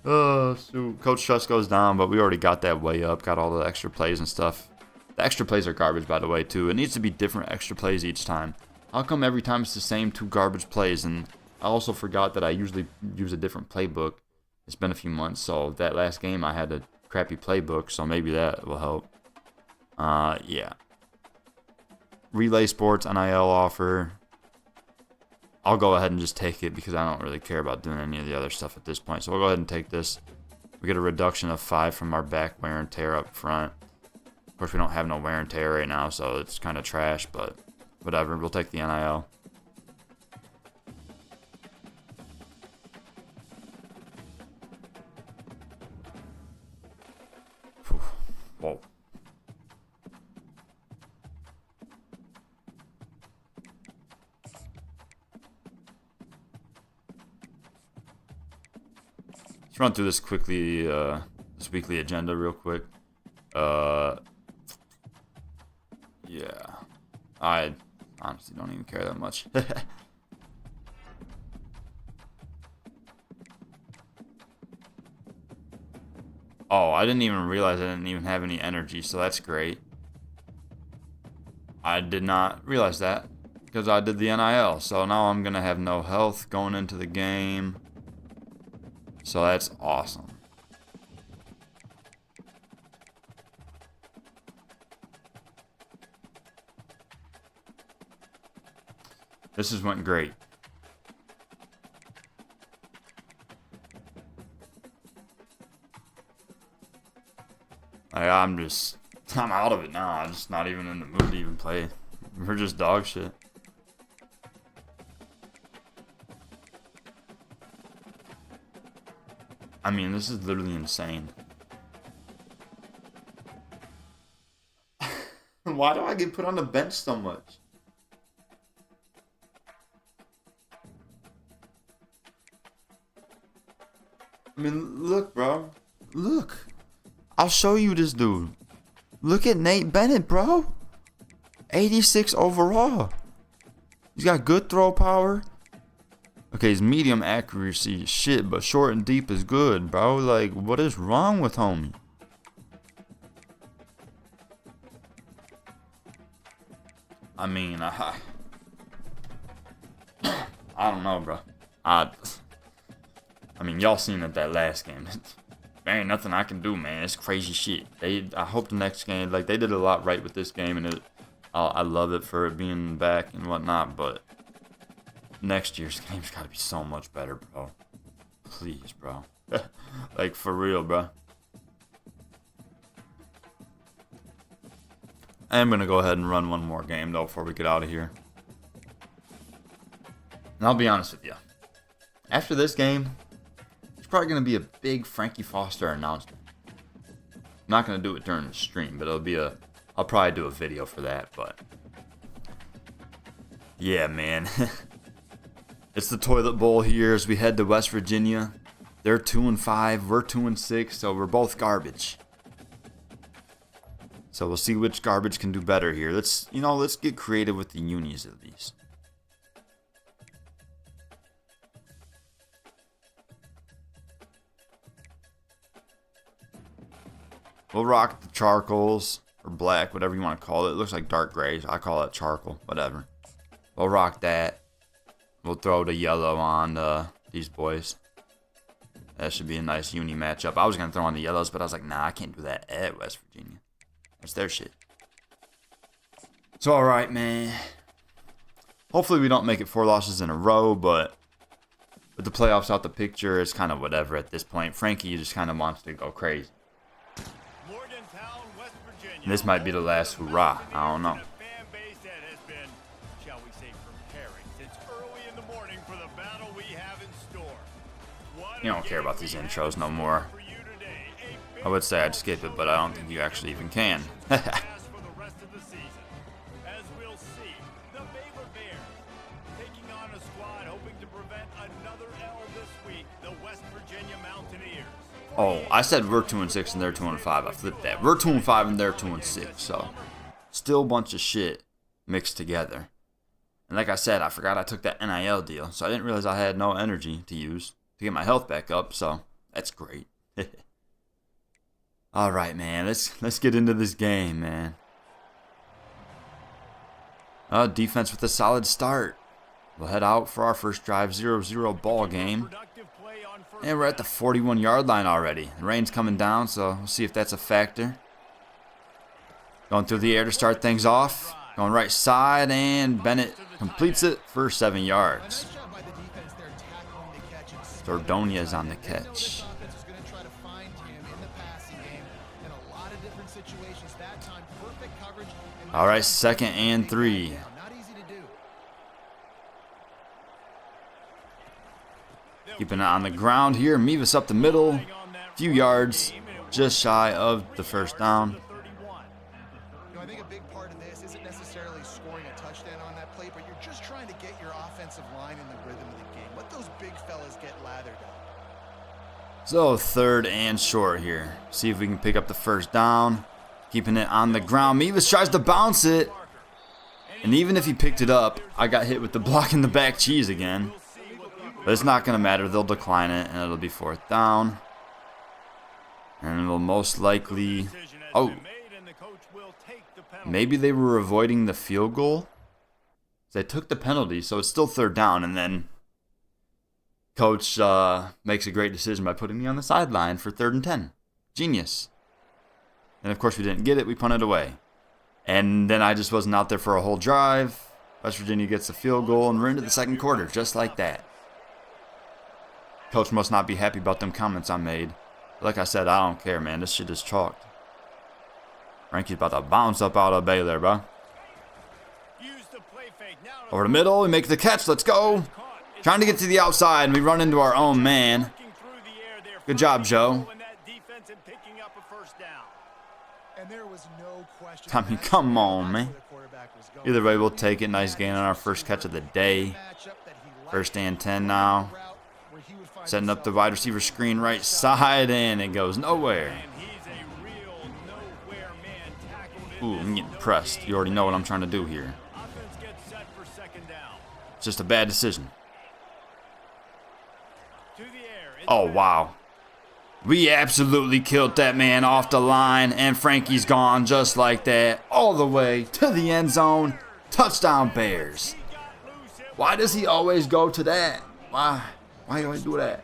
Oh, shoot. Coach Trust goes down, but we already got that way up. Got all the extra plays and stuff. The extra plays are garbage, by the way, too. It needs to be different extra plays each time. How come every time it's the same 2 garbage plays? And I also forgot that I usually use a different playbook. It's been a few months, so that last game I had a crappy playbook, so maybe that will help. Yeah. Relay Sports NIL offer. I'll go ahead and just take it because I don't really care about doing any of the other stuff at this point. So we'll go ahead and take this. We get a reduction of 5 from our back wear and tear up front. Of course, we don't have no wear and tear right now, so it's kind of trash, but whatever. We'll take the NIL. Whoa. Let's run through this quickly, this weekly agenda real quick. Yeah. I honestly don't even care that much. Oh, I didn't even realize I didn't even have any energy, so that's great. I did not realize that because I did the NIL, so now I'm going to have no health going into the game. So that's awesome. This has went great. I'm out of it now. I'm just not even in the mood to even play. We're just dog shit. I mean, this is literally insane. Why do I get put on the bench so much? I mean, look, bro. Look. I'll show you this dude. Look at Nate Bennett, bro. 86 overall. He's got good throw power. Okay, his medium accuracy is shit, but short and deep is good, bro. Like, what is wrong with homie? I mean, I don't know, bro. I mean, y'all seen it that last game. There ain't nothing I can do, man. It's crazy shit. I hope the next game, like, they did a lot right with this game, and I love it for it being back and whatnot, but next year's game's gotta be so much better, bro. Please, bro. Like, for real, bro. I'm gonna go ahead and run one more game, though, before we get out of here. And I'll be honest with you. After this game, there's probably going to be a big Frankie Foster announcement. I'm not going to do it during the stream, but I'll probably do a video for that, but yeah, man. It's the toilet bowl here as we head to West Virginia. They're 2-5, we're 2-6, so we're both garbage. So we'll see which garbage can do better here. Let's get creative with the unis at least. We'll rock the charcoals, or black, whatever you want to call it. It looks like dark gray. I call it charcoal, whatever. We'll rock that. We'll throw the yellow on these boys. That should be a nice uni matchup. I was going to throw on the yellows, but I was like, nah, I can't do that at West Virginia. That's their shit. So, alright, man. Hopefully we don't make it 4 losses in a row, but with the playoffs out the picture, it's kind of whatever at this point. Frankie just kind of wants to go crazy. And this might be the last hurrah. I don't know. You don't care about these intros no more. I would say I'd skip it, but I don't think you actually even can. Oh, I said we're 2-6 and they're 2-5. I flipped that. We're 2-5 and they're 2-6. So, still a bunch of shit mixed together. And like I said, I forgot I took that NIL deal, so I didn't realize I had no energy to use to get my health back up. So that's great. All right, man. Let's get into this game, man. Defense with a solid start. We'll head out for our first drive, 0-0 ball game. And we're at the 41-yard line already. The rain's coming down, so we'll see if that's a factor. Going through the air to start things off. Going right side, and Bennett completes it for 7 yards. Sordonia's on the catch. All right, 2nd and 3. Keeping it on the ground here. Mevis up the middle. Few yards. Just shy of the first down. I think a big part of this isn't necessarily scoring a touchdown on that play, but you're just trying to get your offensive line in the rhythm of the game. Let those big fellas get lathered up. So 3rd and short here. See if we can pick up the first down. Keeping it on the ground. Mevis tries to bounce it. And even if he picked it up, I got hit with the block in the back cheese again. But it's not going to matter. They'll decline it, and it'll be 4th down. And we'll most likely... Oh. Maybe they were avoiding the field goal. They took the penalty, so it's still 3rd down. And then Coach makes a great decision by putting me on the sideline for 3rd and 10. Genius. And, of course, we didn't get it. We punted away. And then I just wasn't out there for a whole drive. West Virginia gets a field goal, and we're into the 2nd quarter, just like that. Coach must not be happy about them comments I made. Like I said, I don't care, man. This shit is chalked. Frankie's about to bounce up out of Baylor, bro. Over the middle, we make the catch. Let's go. Trying to get to the outside, and we run into our own man. Good job, Joe. I mean, come on, man. Either way, we'll take it. Nice gain on our first catch of the day. 1st and 10 now. Setting up the wide receiver screen right side, and it goes nowhere. Ooh, I'm getting pressed. You already know what I'm trying to do here. It's just a bad decision. Oh, wow. We absolutely killed that man off the line, and Frankie's gone just like that, all the way to the end zone. Touchdown, Bears. Why does he always go to that? Why do you always do that?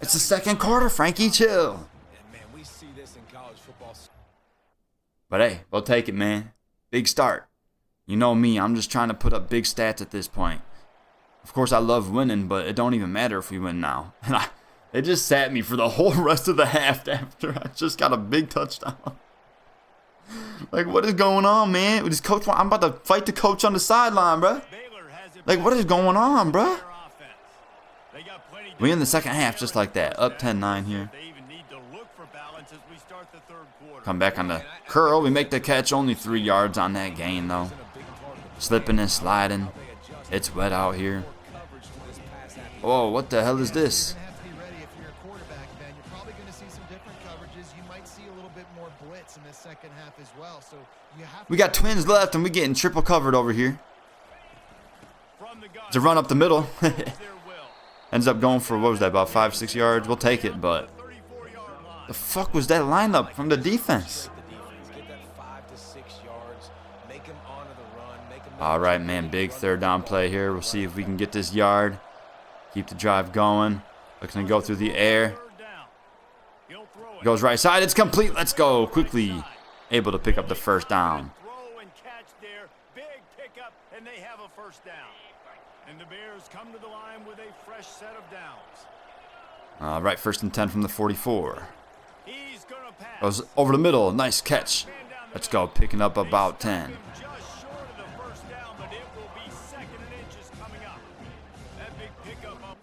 It's the 2nd quarter, Frankie. Chill. But hey, we'll take it, man. Big start. You know me, I'm just trying to put up big stats at this point. Of course, I love winning, but it don't even matter if we win now. And they just sat me for the whole rest of the half after I just got a big touchdown. Like, what is going on, man? With this coach, I'm about to fight the coach on the sideline, bro. Like, what is going on, bro? We in the 2nd half just like that. Up 10-9 here. Come back on the curl. We make the catch. Only 3 yards on that gain, though. Slipping and sliding. It's wet out here. Whoa, what the hell is You're this? going to have to be ready if you're a quarterback, man. You're probably going to see some different coverages. You might see a little bit more blitz in the second half as well. So you have We got twins left, and we getting triple covered over here. It's a run up the middle. Ends up going for, what was that, about 5-6 yards? We'll take it, but the fuck was that lineup from the defense? All right, man, big third down play here. We'll see if we can get this yard. Keep the drive going. Looking to go through the air. Goes right side. It's complete. Let's go quickly. Able to pick up the first down. Throw and catch there. Big pickup, and they have a first down. And the Bears come to the line with a fresh set of downs. All right, 1st and 10 from the 44. He's gonna pass. Goes over the middle. Nice catch. Let's go. Picking up about 10. Just short of the first down, but it will be 2nd and inches coming up. That big pickup up.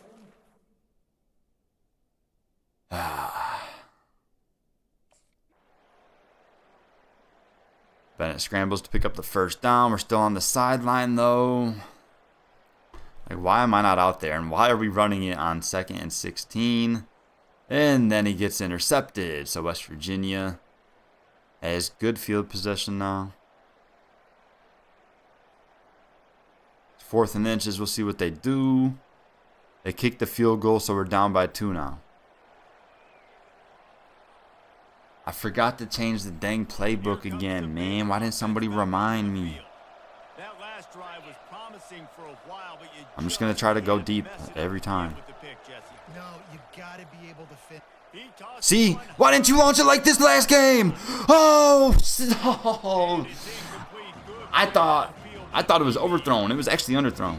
Bennett scrambles to pick up the first down. We're still on the sideline, though. Like, why am I not out there? And why are we running it on 2nd and 16? And then he gets intercepted. So West Virginia has good field possession now. 4th and inches. We'll see what they do. They kick the field goal, so we're down by 2 now. I forgot to change the dang playbook again, man. Why didn't somebody remind me? That last drive was promising for a while, but I'm just going to try to go deep every time. No, you got to be able to fit. See? Why didn't you launch it like this last game? Oh! Oh. I thought it was overthrown. It was actually underthrown.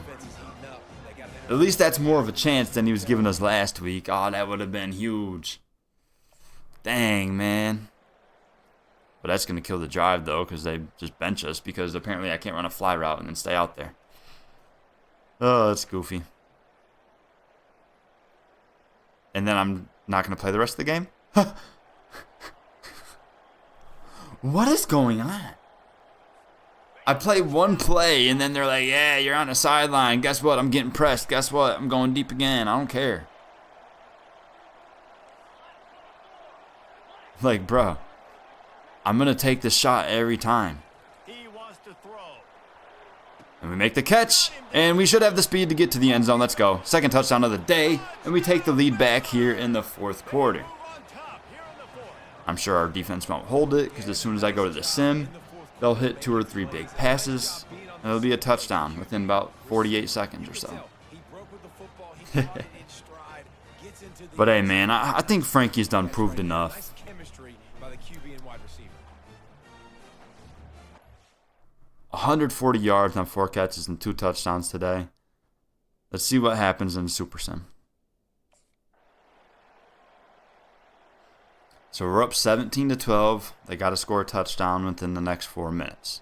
At least that's more of a chance than he was giving us last week. Oh, that would have been huge. Dang, man. But that's going to kill the drive, though, because they just bench us because apparently I can't run a fly route and then stay out there. Oh, that's goofy. And then I'm not going to play the rest of the game? What is going on? I play one play, and then they're like, yeah, you're on the sideline. Guess what? I'm getting pressed. Guess what? I'm going deep again. I don't care. Like, bro, I'm going to take the shot every time. He wants to throw. And we make the catch, and we should have the speed to get to the end zone. Let's go. 2nd touchdown of the day, and we take the lead back here in the 4th quarter. I'm sure our defense won't hold it, because as soon as I go to the sim, they'll hit 2 or 3 big passes, and it'll be a touchdown within about 48 seconds or so. But hey, man, I think Frankie's done proved enough. 140 yards on 4 catches and 2 touchdowns today. Let's see what happens in the Super Sim. So we're up 17-12. They got to score a touchdown within the next 4 minutes.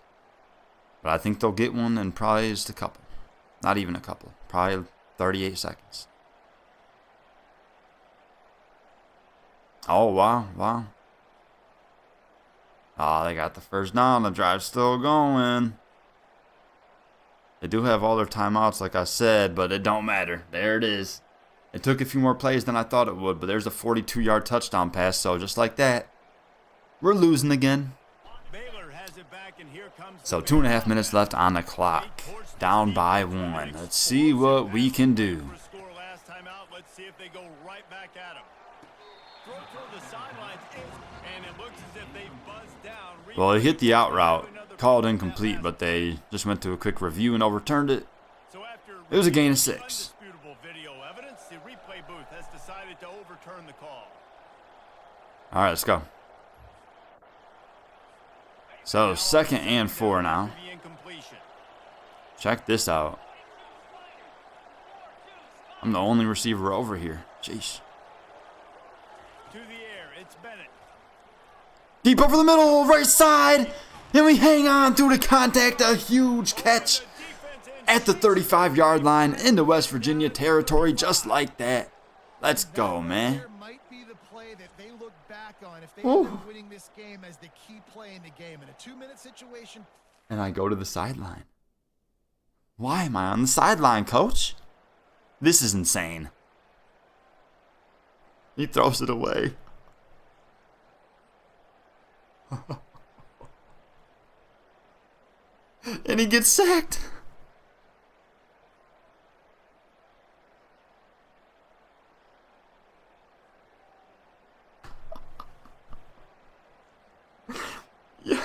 But I think they'll get one in probably just a couple. Not even a couple. Probably 38 seconds. Oh, wow, wow. Oh, they got the first down. The drive's still going. They do have all their timeouts, like I said, but it don't matter. There it is. It took a few more plays than I thought it would, but there's a 42-yard touchdown pass, so just like that, we're losing again. So 2.5 minutes left on the clock. Down by 1. Let's see what we can do. Well, he hit the out route. Called incomplete, but they just went to a quick review and overturned it. It was a gain of 6. All right, let's go. So 2nd and 4 now. Check this out. I'm the only receiver over here. Jeez. Deep over the middle, right side. And we hang on through the contact. A huge catch at the 35-yard line into West Virginia territory, just like that. Let's go, man. There might be the play that they look back on if they end up winning this game as the key play in the game. In a 2-minute situation. And I go to the sideline. Why am I on the sideline, coach? This is insane. He throws it away. And he gets sacked. Yeah.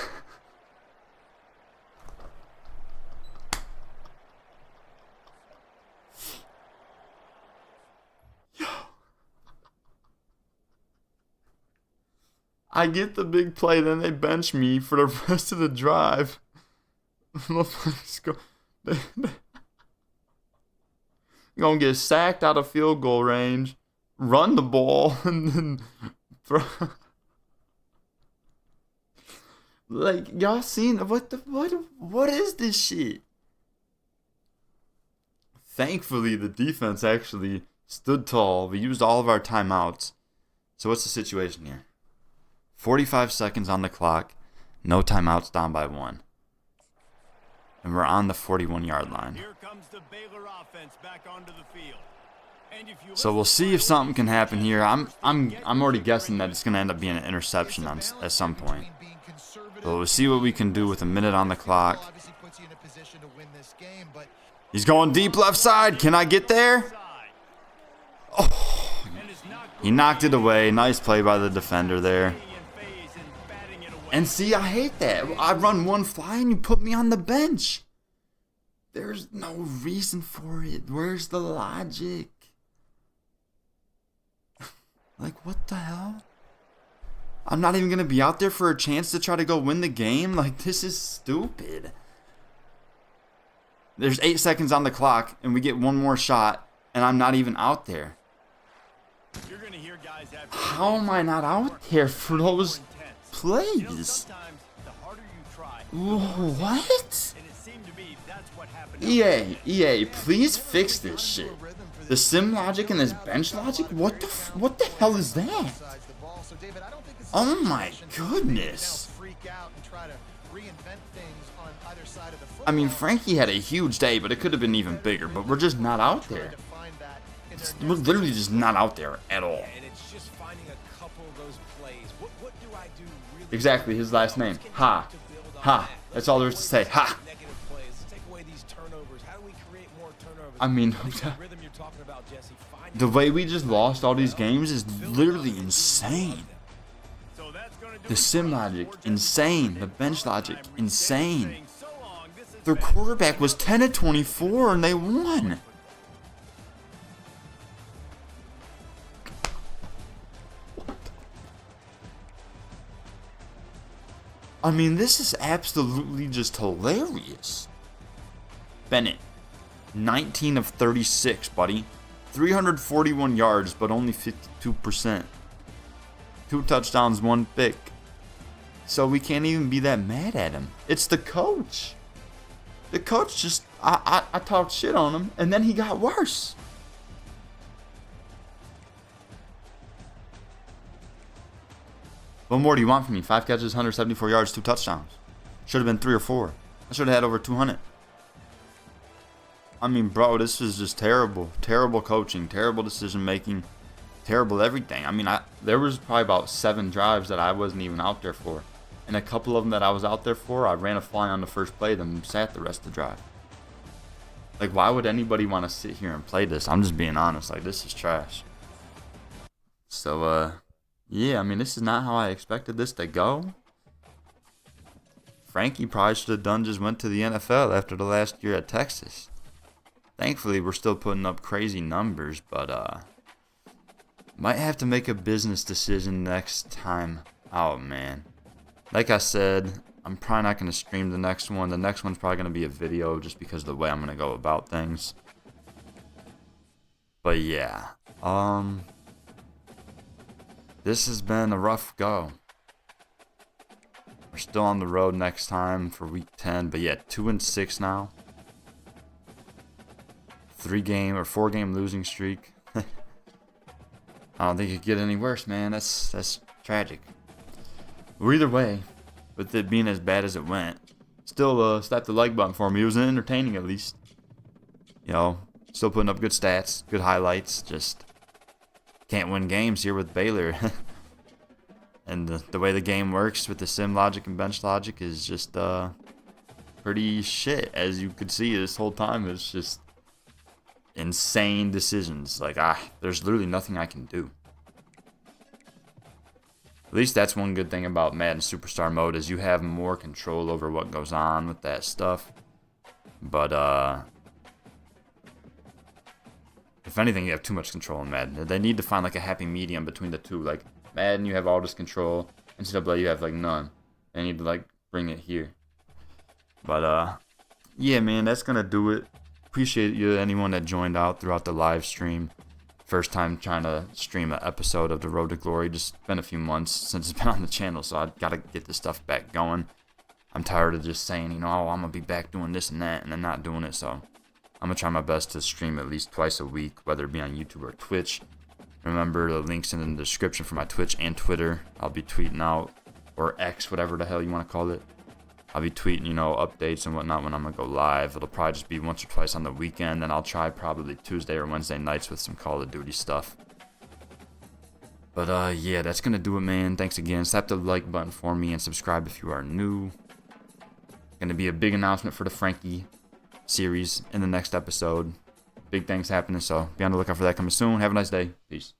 I get the big play, then they bench me for the rest of the drive. Motherfuckers go. You're gonna get sacked out of field goal range, run the ball, and then throw. Like, y'all seen what is this shit? Thankfully, the defense actually stood tall. We used all of our timeouts. So what's the situation here? 45 seconds on the clock. No timeouts, down by 1. And we're on the 41-yard line. Here comes the Baylor offense back onto the field. So we'll see if something can happen here. I'm already guessing that it's going to end up being an interception at some point. But we'll see what we can do with a minute on the clock. He's going deep left side. Can I get there? Oh, he knocked it away. Nice play by the defender there. And see, I hate that. I run one fly and you put me on the bench. There's no reason for it. Where's the logic? Like, what the hell? I'm not even going to be out there for a chance to try to go win the game? Like, this is stupid. There's 8 seconds on the clock, and we get one more shot, and I'm not even out there. You're gonna hear guys have How am I not out there for those plays? sometimes the harder you try, What? and it seemed to me that's what happened. EA, please fix this shit. The sim logic and this bench logic? What the hell is that? Oh my goodness. I mean, Frankie had a huge day, but it could have been even bigger, but we're just not out there. We're literally just not out there at all. And it's just finding a couple of those plays. What do I do really? Exactly, his last name. Ha. Ha. That's all there is to say. Ha. Negative plays. Let's take away these turnovers. How do we create more turnovers? I mean, Rhythm you're talking about, Jesse. Find the way we just lost all these games is literally insane. So that's gonna do The sim logic, insane. The bench logic, insane. so long. This is Their quarterback was 10 of 24 and they won. I mean, this is absolutely just hilarious. Bennett, 19 of 36, buddy. 341 yards, but only 52%. 2 touchdowns, 1 pick. So we can't even be that mad at him. It's the coach. The coach just, I talked shit on him, and then he got worse. What more do you want from me? 5 catches, 174 yards, 2 touchdowns. Should have been 3 or 4. I should have had over 200. I mean, bro, this is just terrible. Terrible coaching, terrible decision making, terrible everything. I mean, there was probably about 7 drives that I wasn't even out there for. And a couple of them that I was out there for, I ran a fly on the first play, then sat the rest of the drive. Like, why would anybody want to sit here and play this? I'm just being honest. Like, this is trash. So, yeah, I mean, this is not how I expected this to go. Frankie probably should have just went to the NFL after the last year at Texas. Thankfully, we're still putting up crazy numbers, but might have to make a business decision next time out, man. Like I said, I'm probably not going to stream the next one. The next one's probably going to be a video just because of the way I'm going to go about things. But yeah, this has been a rough go. We're still on the road next time for week 10, but yeah, 2-6 now. 4-game losing streak. I don't think it could get any worse, man. That's tragic. Well, either way, with it being as bad as it went, still slap the like button for me. It was entertaining at least. You know, Still putting up good stats, good highlights. Just can't win games here with Baylor. And the way the game works with the sim logic and bench logic is just pretty shit. As you could see this whole time, it's just insane decisions. Like, there's literally nothing I can do. At least that's one good thing about Madden Superstar mode, is you have more control over what goes on with that stuff. But if anything, you have too much control in Madden. They need to find like a happy medium between the two. Like Madden, you have all this control. NCAA, you have like none. They need to like bring it here. But yeah, man, that's gonna do it. Appreciate you, anyone that joined out throughout the live stream. First time trying to stream an episode of The Road to Glory. Just been a few months since it's been on the channel, so I gotta get this stuff back going. I'm tired of just saying, you know, oh, I'm gonna be back doing this and that, and then not doing it. So I'm gonna try my best to stream at least twice a week, whether it be on YouTube or Twitch. Remember, the links in the description for my Twitch and Twitter. I'll be tweeting out, or X, whatever the hell you want to call it. I'll be tweeting, you know, updates and whatnot when I'm going to go live. It'll probably just be once or twice on the weekend. Then I'll try probably Tuesday or Wednesday nights with some Call of Duty stuff. But, yeah, that's going to do it, man. Thanks again. Slap the like button for me and subscribe if you are new. Going to be a big announcement for the Frankie series in the next episode. Big things happening, so be on the lookout for that coming soon. Have a nice day. Peace.